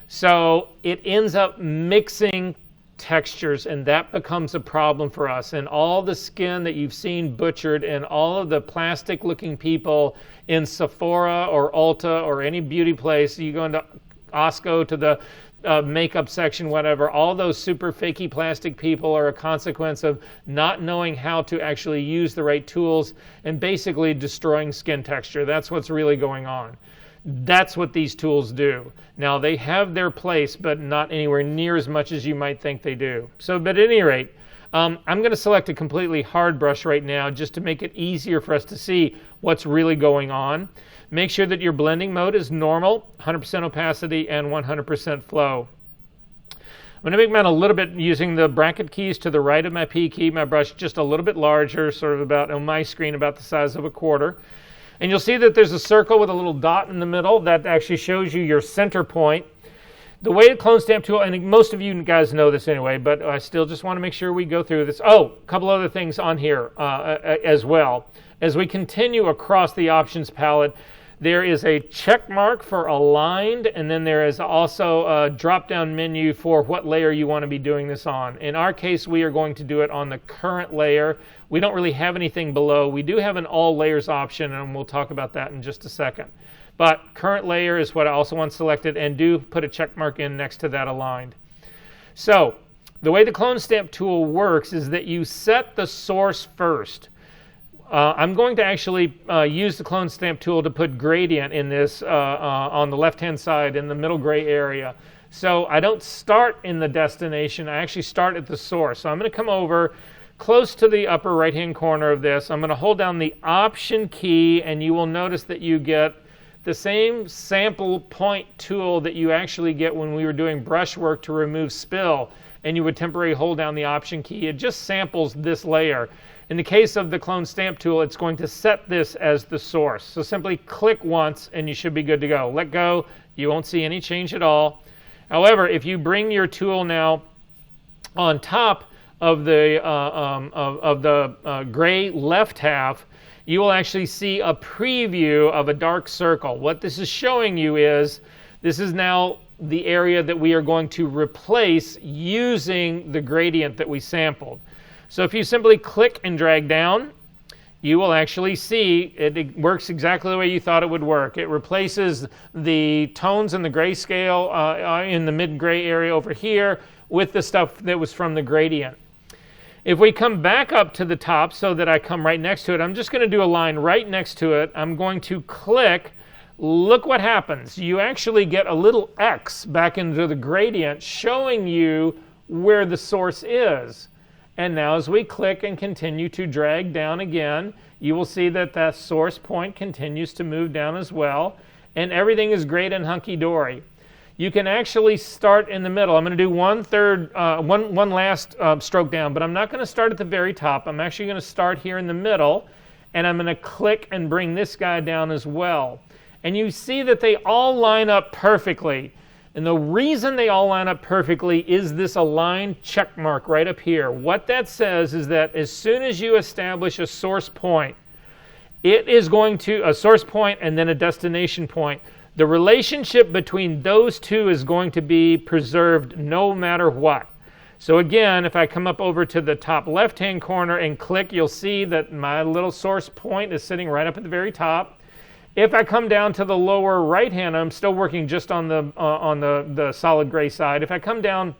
So it ends up mixing textures, and that becomes a problem for us. And all the skin that you've seen butchered and all of the plastic looking people in Sephora or Ulta or any beauty place, you go into Osco to the makeup section, whatever, all those super fakey plastic people are a consequence of not knowing how to actually use the right tools and basically destroying skin texture. That's what's really going on. That's what these tools do. Now, they have their place, but not anywhere near as much as you might think they do. So, but at any rate, I'm going to select a completely hard brush right now just to make it easier for us to see what's really going on. Make sure that your blending mode is normal, 100% opacity, and 100% flow. I'm going to make mine a little bit using the bracket keys to the right of my P key, my brush just a little bit larger, sort of about on my screen about the size of a quarter. And you'll see that there's a circle with a little dot in the middle that actually shows you your center point. The way the clone stamp tool, and most of you guys know this anyway, but I still just want to make sure we go through this. Oh, a couple other things on here as well. As we continue across the options palette, there is a check mark for aligned, and then there is also a drop-down menu for what layer you want to be doing this on. In our case, we are going to do it on the current layer. We don't really have anything below. We do have an all layers option, and we'll talk about that in just a second. But current layer is what I also want selected, and do put a check mark in next to that aligned. So the way the clone stamp tool works is that you set the source first. I'm going to actually use the clone stamp tool to put gradient in this on the left-hand side in the middle gray area. So I don't start in the destination, I actually start at the source. So I'm going to come over close to the upper right-hand corner of this. I'm going to hold down the Option key, and you will notice that you get the same sample point tool that you actually get when we were doing brush work to remove spill, and you would temporarily hold down the Option key. It just samples this layer. In the case of the clone stamp tool, it's going to set this as the source. So simply click once and you should be good to go. Let go, you won't see any change at all. However, if you bring your tool now on top of the gray left half, you will actually see a preview of a dark circle. What this is showing you is this is now the area that we are going to replace using the gradient that we sampled. So if you simply click and drag down, you will actually see it works exactly the way you thought it would work. It replaces the tones in the grayscale in the mid-gray area over here with the stuff that was from the gradient. If we come back up to the top so that I come right next to it, I'm just going to do a line right next to it. I'm going to click. Look what happens. You actually get a little X back into the gradient showing you where the source is. And now as we click and continue to drag down again, you will see that that source point continues to move down as well, and everything is great and hunky-dory. You can actually start in the middle. I'm going to do one last stroke down, but I'm not going to start at the very top. I'm actually going to start here in the middle, and I'm going to click and bring this guy down as well. And you see that they all line up perfectly. And the reason they all line up perfectly is this aligned check mark right up here. What that says is that as soon as you establish a source point, it is going to, a source point and then a destination point, the relationship between those two is going to be preserved no matter what. So again, if I come up over to the top left-hand corner and click, you'll see that my little source point is sitting right up at the very top. If I come down to the lower right hand, I'm still working just on the solid gray side. If I come down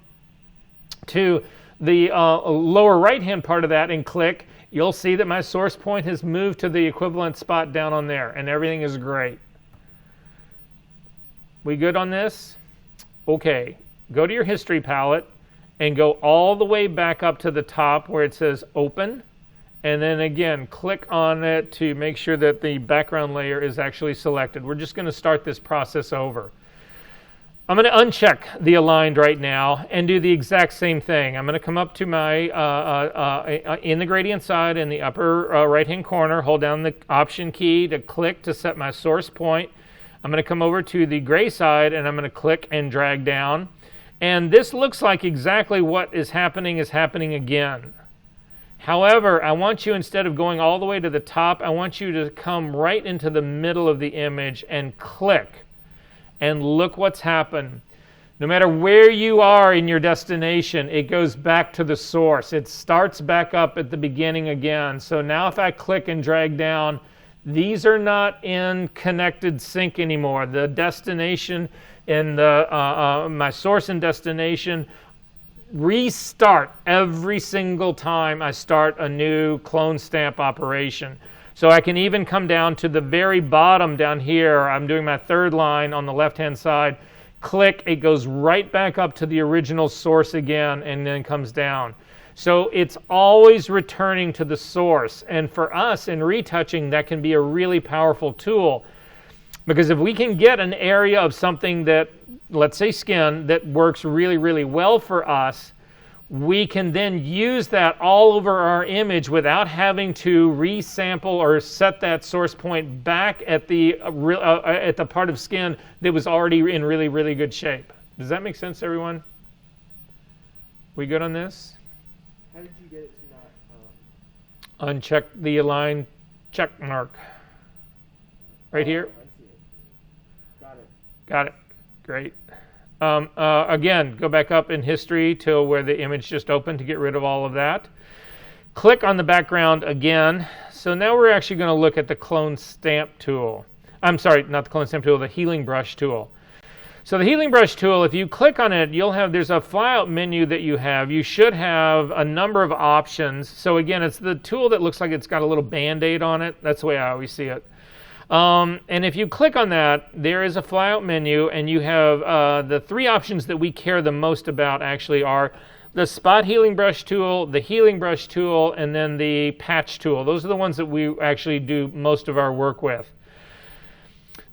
to the lower right hand part of that and click, you'll see that my source point has moved to the equivalent spot down on there, and everything is great. We good on this? Okay, go to your history palette and go all the way back up to the top where it says open. And then again, click on it to make sure that the background layer is actually selected. We're just going to start this process over. I'm going to uncheck the aligned right now and do the exact same thing. I'm going to come up to my, in the gradient side in the upper right-hand corner, hold down the Option key to click to set my source point. I'm going to come over to the gray side and I'm going to click and drag down. And this looks like exactly what is happening again. However, I want you, instead of going all the way to the top, I want you to come right into the middle of the image and click. And look what's happened. No matter where you are in your destination, it goes back to the source. It starts back up at the beginning again. So now if I click and drag down, these are not in connected sync anymore. The destination and my source and destination restart every single time I start a new clone stamp operation. So I can even come down to the very bottom down here. I'm doing my third line on the left-hand side. Click, it goes right back up to the original source again and then comes down. So it's always returning to the source. And for us in retouching, that can be a really powerful tool. Because if we can get an area of something that, let's say skin, that works really, really well for us, we can then use that all over our image without having to resample or set that source point back at the part of skin that was already in really, really good shape. Does that make sense, everyone? We good on this? How did you get it to not... Uncheck the align check mark. Right here. I see it. Got it. Got it. Great. Again, go back up in history to where the image just opened to get rid of all of that. Click on the background again. So now we're actually going to look at the clone stamp tool. I'm sorry, not the clone stamp tool, the healing brush tool. So the healing brush tool, if you click on it, there's a flyout menu that you have. You should have a number of options. So again, it's the tool that looks like it's got a little Band-Aid on it. That's the way I always see it. And if you click on that, there is a flyout menu, and you have the three options that we care the most about actually are the spot healing brush tool, the healing brush tool, and then the patch tool. Those are the ones that we actually do most of our work with.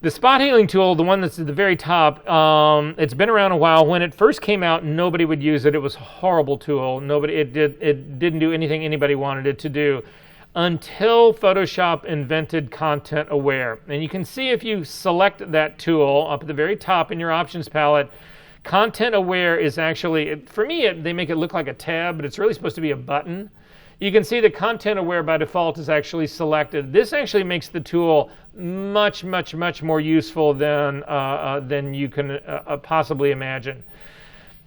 The spot healing tool, the one that's at the very top, it's been around a while. When it first came out, nobody would use it. It was a horrible tool. It didn't do anything anybody wanted it to do, until Photoshop invented Content Aware. And you can see if you select that tool up at the very top in your options palette, Content Aware is actually, for me, they make it look like a tab, but it's really supposed to be a button. You can see that Content Aware by default is actually selected. This actually makes the tool much, much, much more useful than you can possibly imagine.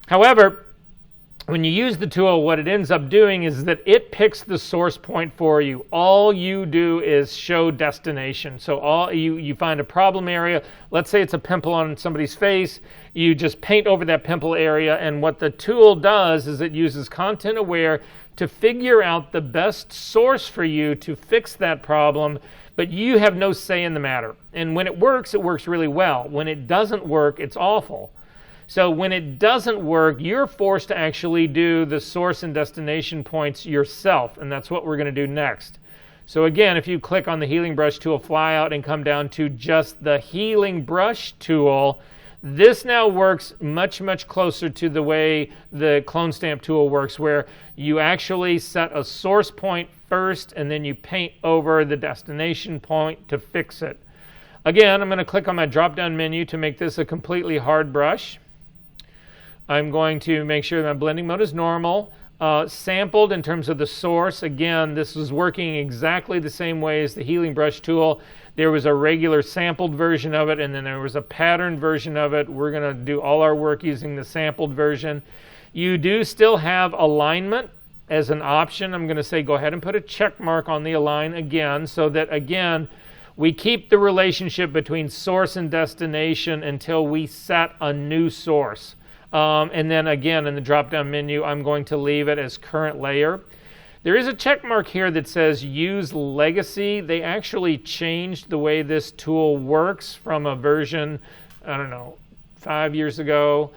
However, when you use the tool, what it ends up doing is that it picks the source point for you. All you do is show destination. So you find a problem area. Let's say it's a pimple on somebody's face. You just paint over that pimple area, and what the tool does is it uses Content Aware to figure out the best source for you to fix that problem, but you have no say in the matter. And when it works really well. When it doesn't work, it's awful. So when it doesn't work, you're forced to actually do the source and destination points yourself, and that's what we're going to do next. So again, if you click on the healing brush tool, fly out and come down to just the healing brush tool, This now works much, much closer to the way the clone stamp tool works, where you actually set a source point first and then you paint over the destination point to fix it. Again, I'm going to click on my drop-down menu to make this a completely hard brush. I'm going to make sure that my blending mode is normal. Sampled in terms of the source. Again, this is working exactly the same way as the healing brush tool. There was a regular sampled version of it, and then there was a patterned version of it. We're going to do all our work using the sampled version. You do still have alignment as an option. I'm going to say go ahead and put a check mark on the align again, so that again we keep the relationship between source and destination until we set a new source. And then again in the drop-down menu, I'm going to leave it as current layer. There is a check mark here that says use legacy. They actually changed the way this tool works from a version, I don't know, 5 years ago.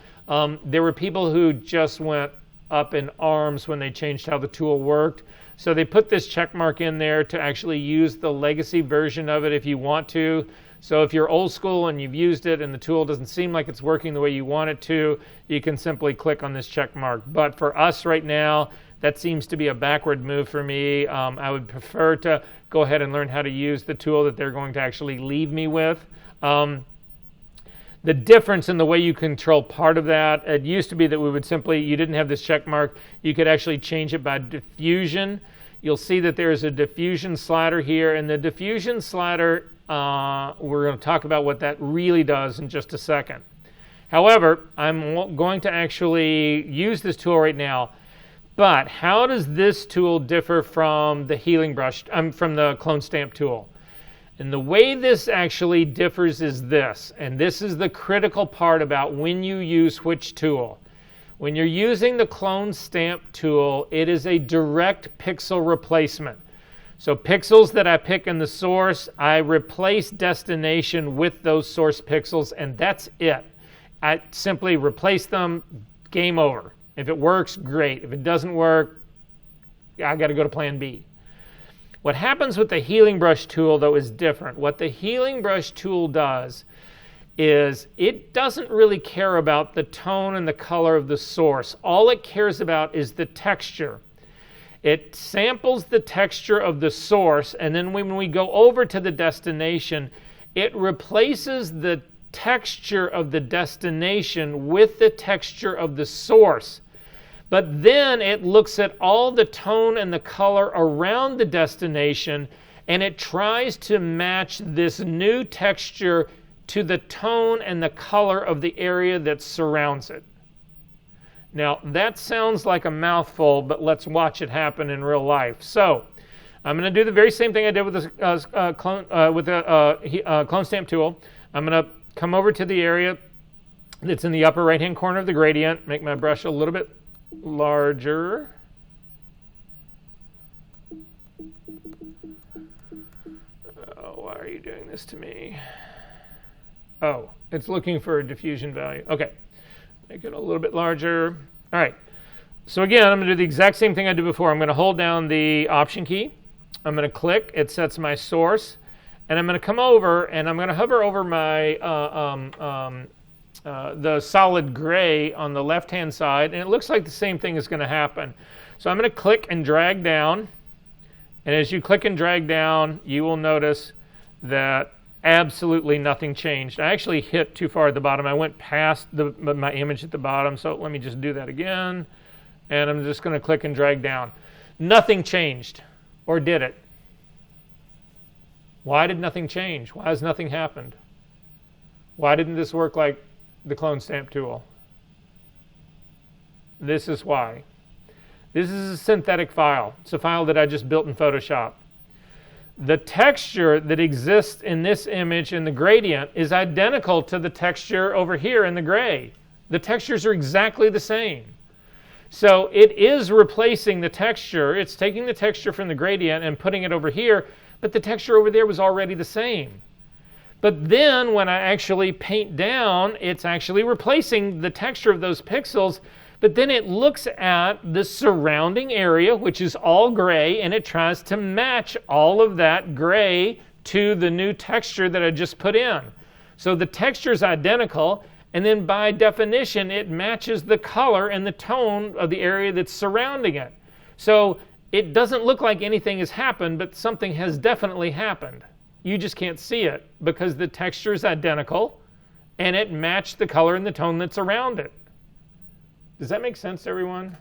There were people who just went up in arms when they changed how the tool worked. So they put this check mark in there to actually use the legacy version of it if you want to. So if you're old school and you've used it and the tool doesn't seem like it's working the way you want it to, you can simply click on this check mark. But for us right now, that seems to be a backward move for me. I would prefer to go ahead and learn how to use the tool that they're going to actually leave me with. The difference in the way you control part of that, it used to be that we would simply, you didn't have this check mark, you could actually change it by diffusion. You'll see that there's a diffusion slider here, and the diffusion slider, we're going to talk about what that really does in just a second. However, I'm going to actually use this tool right now. But how does this tool differ from the healing brush, from the clone stamp tool? And the way this actually differs is this, and this is the critical part about when you use which tool. When you're using the clone stamp tool, it is a direct pixel replacement. So pixels that I pick in the source, I replace destination with those source pixels, and that's it. I simply replace them, game over. If it works, great. If it doesn't work, I got to go to plan B. What happens with the healing brush tool, though, is different. What the healing brush tool does is it doesn't really care about the tone and the color of the source. All it cares about is the texture. It samples the texture of the source, and then when we go over to the destination, it replaces the texture of the destination with the texture of the source. But then it looks at all the tone and the color around the destination, and it tries to match this new texture to the tone and the color of the area that surrounds it. Now, that sounds like a mouthful, but let's watch it happen in real life. So, I'm going to do the very same thing I did with the clone stamp tool. I'm going to come over to the area that's in the upper right-hand corner of the gradient, make my brush a little bit larger. Oh, why are you doing this to me? Oh, it's looking for a diffusion value. Okay, make it a little bit larger. All right, so again, I'm going to do the exact same thing I did before. I'm going to hold down the Option key. I'm going to click. It sets my source. And I'm going to come over, and I'm going to hover over my the solid gray on the left-hand side, and it looks like the same thing is going to happen. So I'm going to click and drag down, and as you click and drag down, you will notice that absolutely nothing changed. I actually hit too far at the bottom. I went past my image at the bottom, so let me just do that again, and I'm just going to click and drag down. Nothing changed, or did it? Why did nothing change? Why has nothing happened? Why didn't this work like the clone stamp tool? This is why. This is a synthetic file. It's a file that I just built in Photoshop. The texture that exists in this image in the gradient is identical to the texture over here in the gray. The textures are exactly the same. So it is replacing the texture. It's taking the texture from the gradient and putting it over here, but the texture over there was already the same. But then when I actually paint down, it's actually replacing the texture of those pixels, but then it looks at the surrounding area, which is all gray, and it tries to match all of that gray to the new texture that I just put in. So the texture is identical, And then by definition, it matches the color and the tone of the area that's surrounding it. So it doesn't look like anything has happened, but something has definitely happened. You just can't see it because the texture is identical and it matched the color and the tone that's around it. Does that make sense, everyone?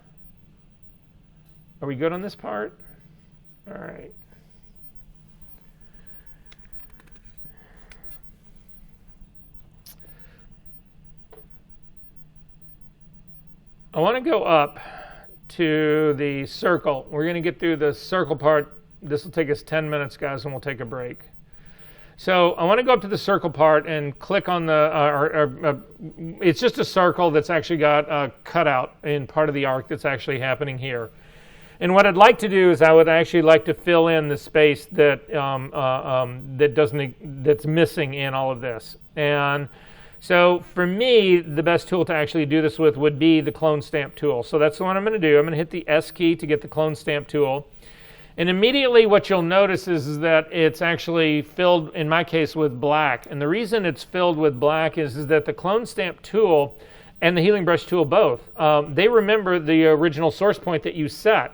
Are we good on this part? All right. I want to go up to the circle. We're going to get through the circle part. This will take us 10 minutes, guys, and we'll take a break. So I want to go up to the circle part and click on the, it's just a circle that's actually got a cutout in part of the arc that's actually happening here. And what I'd like to do is I would actually like to fill in the space that that's missing in all of this. And so for me, the best tool to actually do this with would be the clone stamp tool. So that's what I'm going to do. I'm going to hit the S key to get the clone stamp tool. And immediately what you'll notice is that it's actually filled, in my case, with black. And the reason it's filled with black is that the clone stamp tool and the healing brush tool both, they remember the original source point that you set.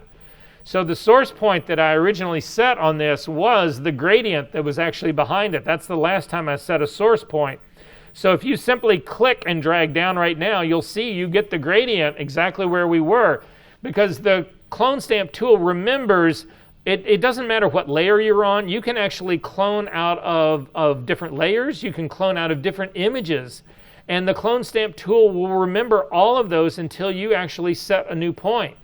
So the source point that I originally set on this was the gradient that was actually behind it. That's the last time I set a source point. So if you simply click and drag down right now, you'll see you get the gradient exactly where we were, because the clone stamp tool remembers it doesn't matter what layer you're on. You can actually clone out of different layers. You can clone out of different images. And the clone stamp tool will remember all of those until you actually set a new point.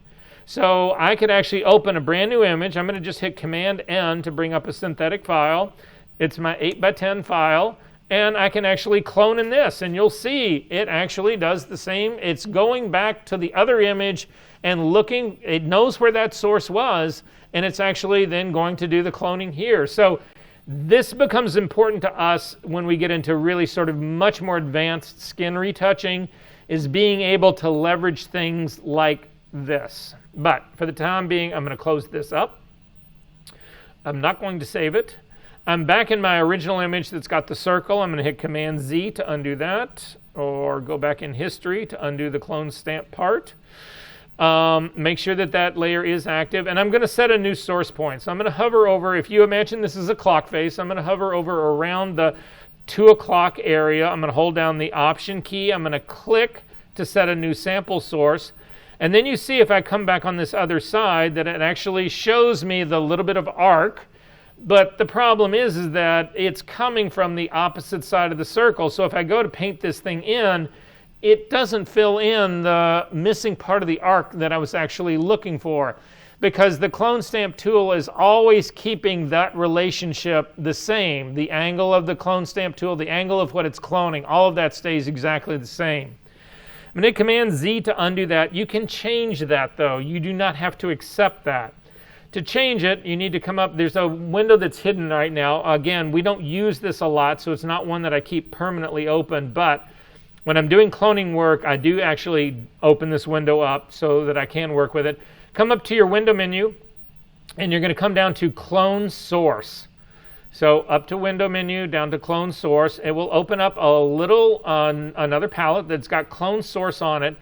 So I could actually open a brand new image. I'm going to just hit Command N to bring up a synthetic file. It's my 8x10 file. And I can actually clone in this, and you'll see it actually does the same. It's going back to the other image and looking, it knows where that source was, and it's actually then going to do the cloning here. So this becomes important to us when we get into really sort of much more advanced skin retouching, is being able to leverage things like this. But for the time being, I'm going to close this up. I'm not going to save it. I'm back in my original image that's got the circle. I'm going to hit Command Z to undo that, or go back in history to undo the clone stamp part. Make sure that that layer is active, and I'm going to set a new source point. So I'm going to hover over, if you imagine this is a clock face, I'm going to hover over around the 2 o'clock area. I'm going to hold down the Option key. I'm going to click to set a new sample source. And then you see if I come back on this other side that it actually shows me the little bit of arc. But the problem is that it's coming from the opposite side of the circle. So if I go to paint this thing in, it doesn't fill in the missing part of the arc that I was actually looking for, because the clone stamp tool is always keeping that relationship the same. The angle of the clone stamp tool, the angle of what it's cloning, all of that stays exactly the same. I'm going to hit Command Z to undo that. You can change that though. You do not have to accept that. To change it, you need to come up. There's a window that's hidden right now. Again, we don't use this a lot, so it's not one that I keep permanently open, but when I'm doing cloning work, I do actually open this window up so that I can work with it. Come up to your window menu, and you're going to come down to Clone Source. So up to Window menu, down to Clone Source. It will open up a little, another palette that's got Clone Source on it.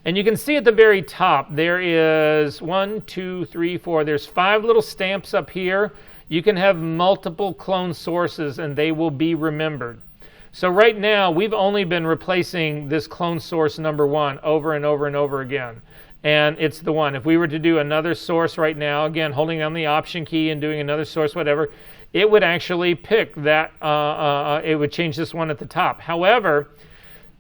And you can see at the very top, there is 1, 2, 3, 4. There's 5 little stamps up here. You can have multiple clone sources, and they will be remembered. So right now, we've only been replacing this clone source number 1 over and over and over again. And it's the one. If we were to do another source right now, again, holding down the Option key and doing another source, whatever, it would actually pick that, it would change this one at the top. However,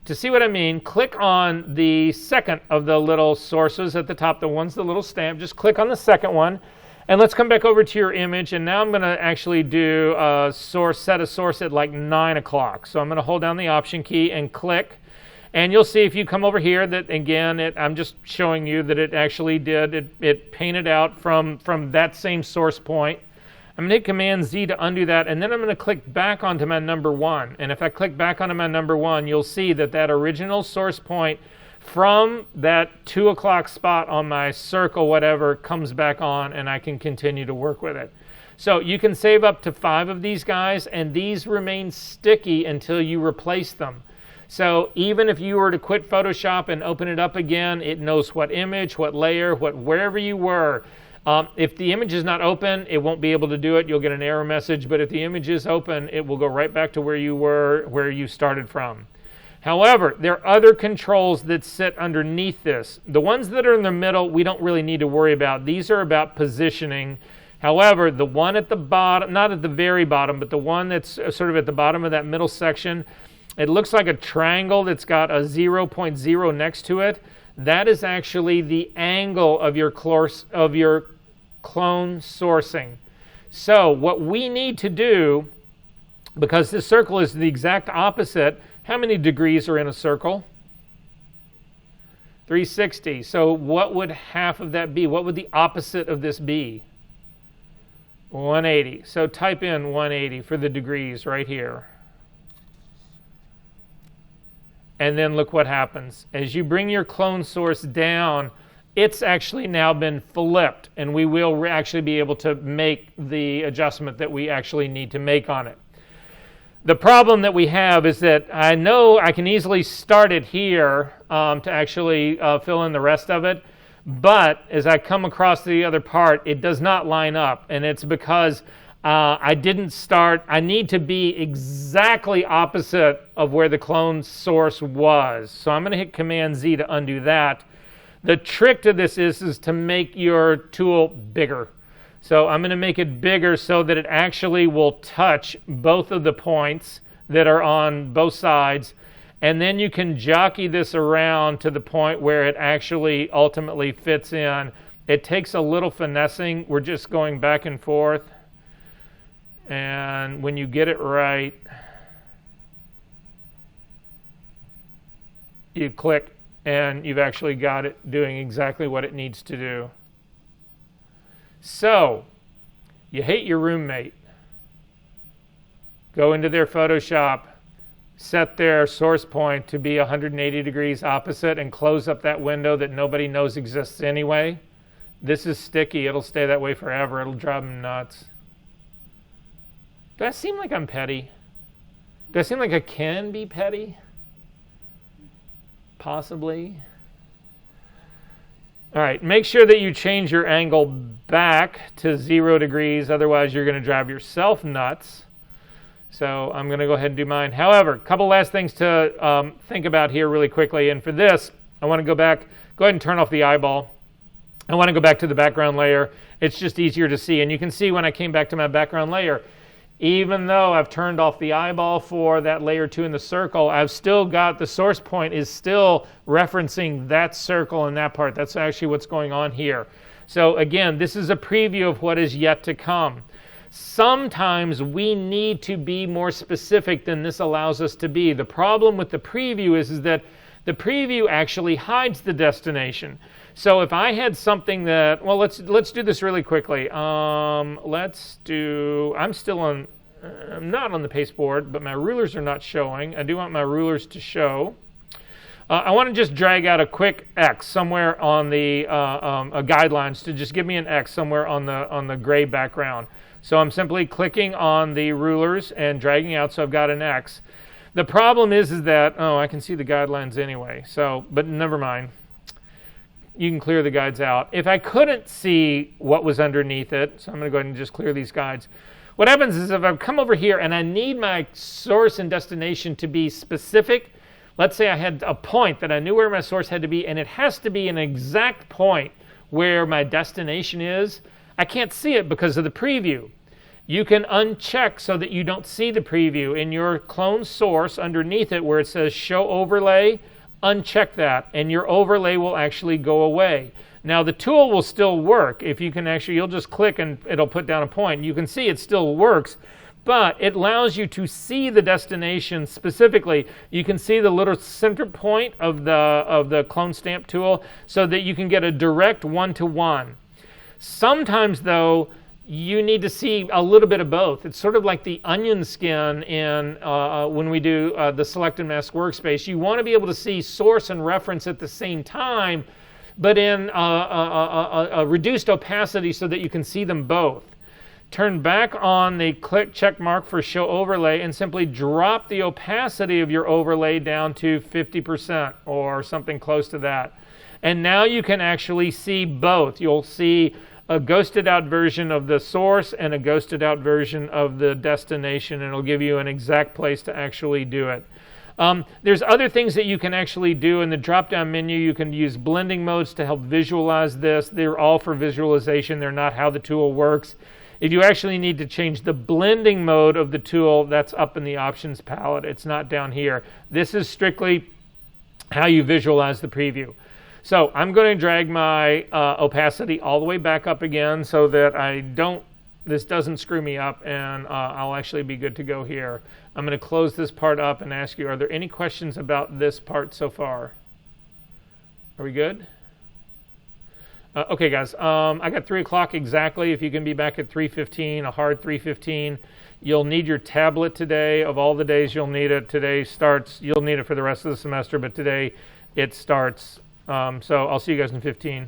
to see what I mean, click on the second of the little sources at the top, the one's the little stamp. Just click on the second one, and let's come back over to your image. And now I'm going to actually do a source, set a source at like 9 o'clock. So I'm going to hold down the Option key and click, and you'll see if you come over here that again, I'm just showing you that it actually did. It painted out from that same source point. I'm going to hit Command Z to undo that, and then I'm going to click back onto my number 1. And if I click back onto my number 1, you'll see that that original source point from that 2 o'clock spot on my circle, whatever, comes back on, and I can continue to work with it. So you can save up to 5 of these guys, and these remain sticky until you replace them. So even if you were to quit Photoshop and open it up again, it knows what image, what layer, wherever you were. If the image is not open, it won't be able to do it. You'll get an error message. But if the image is open, it will go right back to where you were, where you started from. However, there are other controls that sit underneath this. The ones that are in the middle, we don't really need to worry about. These are about positioning. However, the one at the bottom, not at the very bottom, but the one that's sort of at the bottom of that middle section, it looks like a triangle that's got a 0.0 next to it. That is actually the angle of your clone sourcing. So what we need to do, because this circle is the exact opposite, how many degrees are in a circle? 360. So what would half of that be? What would the opposite of this be? 180. So type in 180 for the degrees right here. And then look what happens. As you bring your clone source down, it's actually now been flipped, and we will actually be able to make the adjustment that we actually need to make on it. The problem that we have is that I know I can easily start it here to actually fill in the rest of it, but as I come across the other part, it does not line up, and it's because I didn't start. I need to be exactly opposite of where the clone source was. So I'm going to hit Command Z to undo that. The trick to this is to make your tool bigger. So I'm going to make it bigger so that it actually will touch both of the points that are on both sides. And then you can jockey this around to the point where it actually ultimately fits in. It takes a little finessing. We're just going back and forth. And when you get it right, you click and you've actually got it doing exactly what it needs to do. So, you hate your roommate. Go into their Photoshop, set their source point to be 180 degrees opposite, and close up that window that nobody knows exists anyway. This is sticky. It'll stay that way forever. It'll drive them nuts. Do I seem like I'm petty? Do I seem like I can be petty? Possibly. All right, make sure that you change your angle back to 0 degrees, otherwise you're going to drive yourself nuts. So I'm going to go ahead and do mine. However, a couple last things to think about here really quickly. And for this, I want to go ahead and turn off the eyeball. I want to go back to the background layer. It's just easier to see. And you can see when I came back to my background layer, even though I've turned off the eyeball for that layer 2 in the circle, I've still got the source point is still referencing that circle and that part. That's actually what's going on here. So again, this is a preview of what is yet to come. Sometimes we need to be more specific than this allows us to be. The problem with the preview is that the preview actually hides the destination. So if I had something that, well, let's do this really quickly. I'm still on, I'm not on the pasteboard, but my rulers are not showing. I do want my rulers to show. I want to just drag out a quick X somewhere on the guidelines to just give me an X somewhere on the gray background. So I'm simply clicking on the rulers and dragging out, so I've got an X. The problem is that, oh, I can see the guidelines anyway, so, but never mind. You can clear the guides out. If I couldn't see what was underneath it, so I'm going to go ahead and just clear these guides. What happens is if I come over here and I need my source and destination to be specific, let's say I had a point that I knew where my source had to be, and it has to be an exact point where my destination is, I can't see it because of the preview. You can uncheck so that you don't see the preview. In your clone source underneath it where it says show overlay, uncheck that and your overlay will actually go away. Now the tool will still work. If you can actually, you'll just click and it'll put down a point. You can see it still works, but it allows you to see the destination specifically. You can see the little center point of the clone stamp tool so that you can get a direct one-to-one. Sometimes though, you need to see a little bit of both. It's sort of like the onion skin in when we do the Select and Mask workspace. You want to be able to see source and reference at the same time, but in a reduced opacity so that you can see them both. turn back on the click check mark for show overlay and simply drop the opacity of your overlay down to 50% or something close to that. And now you can actually see both. You'll see a ghosted out version of the source and a ghosted out version of the destination, and it'll give you an exact place to actually do it. There's other things that you can actually do in the drop-down menu. You can use blending modes to help visualize this. They're all for visualization. They're not how the tool works. If you actually need to change the blending mode of the tool, that's up in the options palette. It's not down here. This is strictly how you visualize the preview. So I'm going to drag my opacity all the way back up again so that this doesn't screw me up, and I'll actually be good to go here. I'm going to close this part up and ask you, are there any questions about this part so far? Are we good? Okay, guys, I got 3 o'clock exactly. If you can be back at 3:15, a hard 3:15. You'll need your tablet today. Of all the days you'll need it, today starts, you'll need it for the rest of the semester, but today it starts. So I'll see you guys in 15.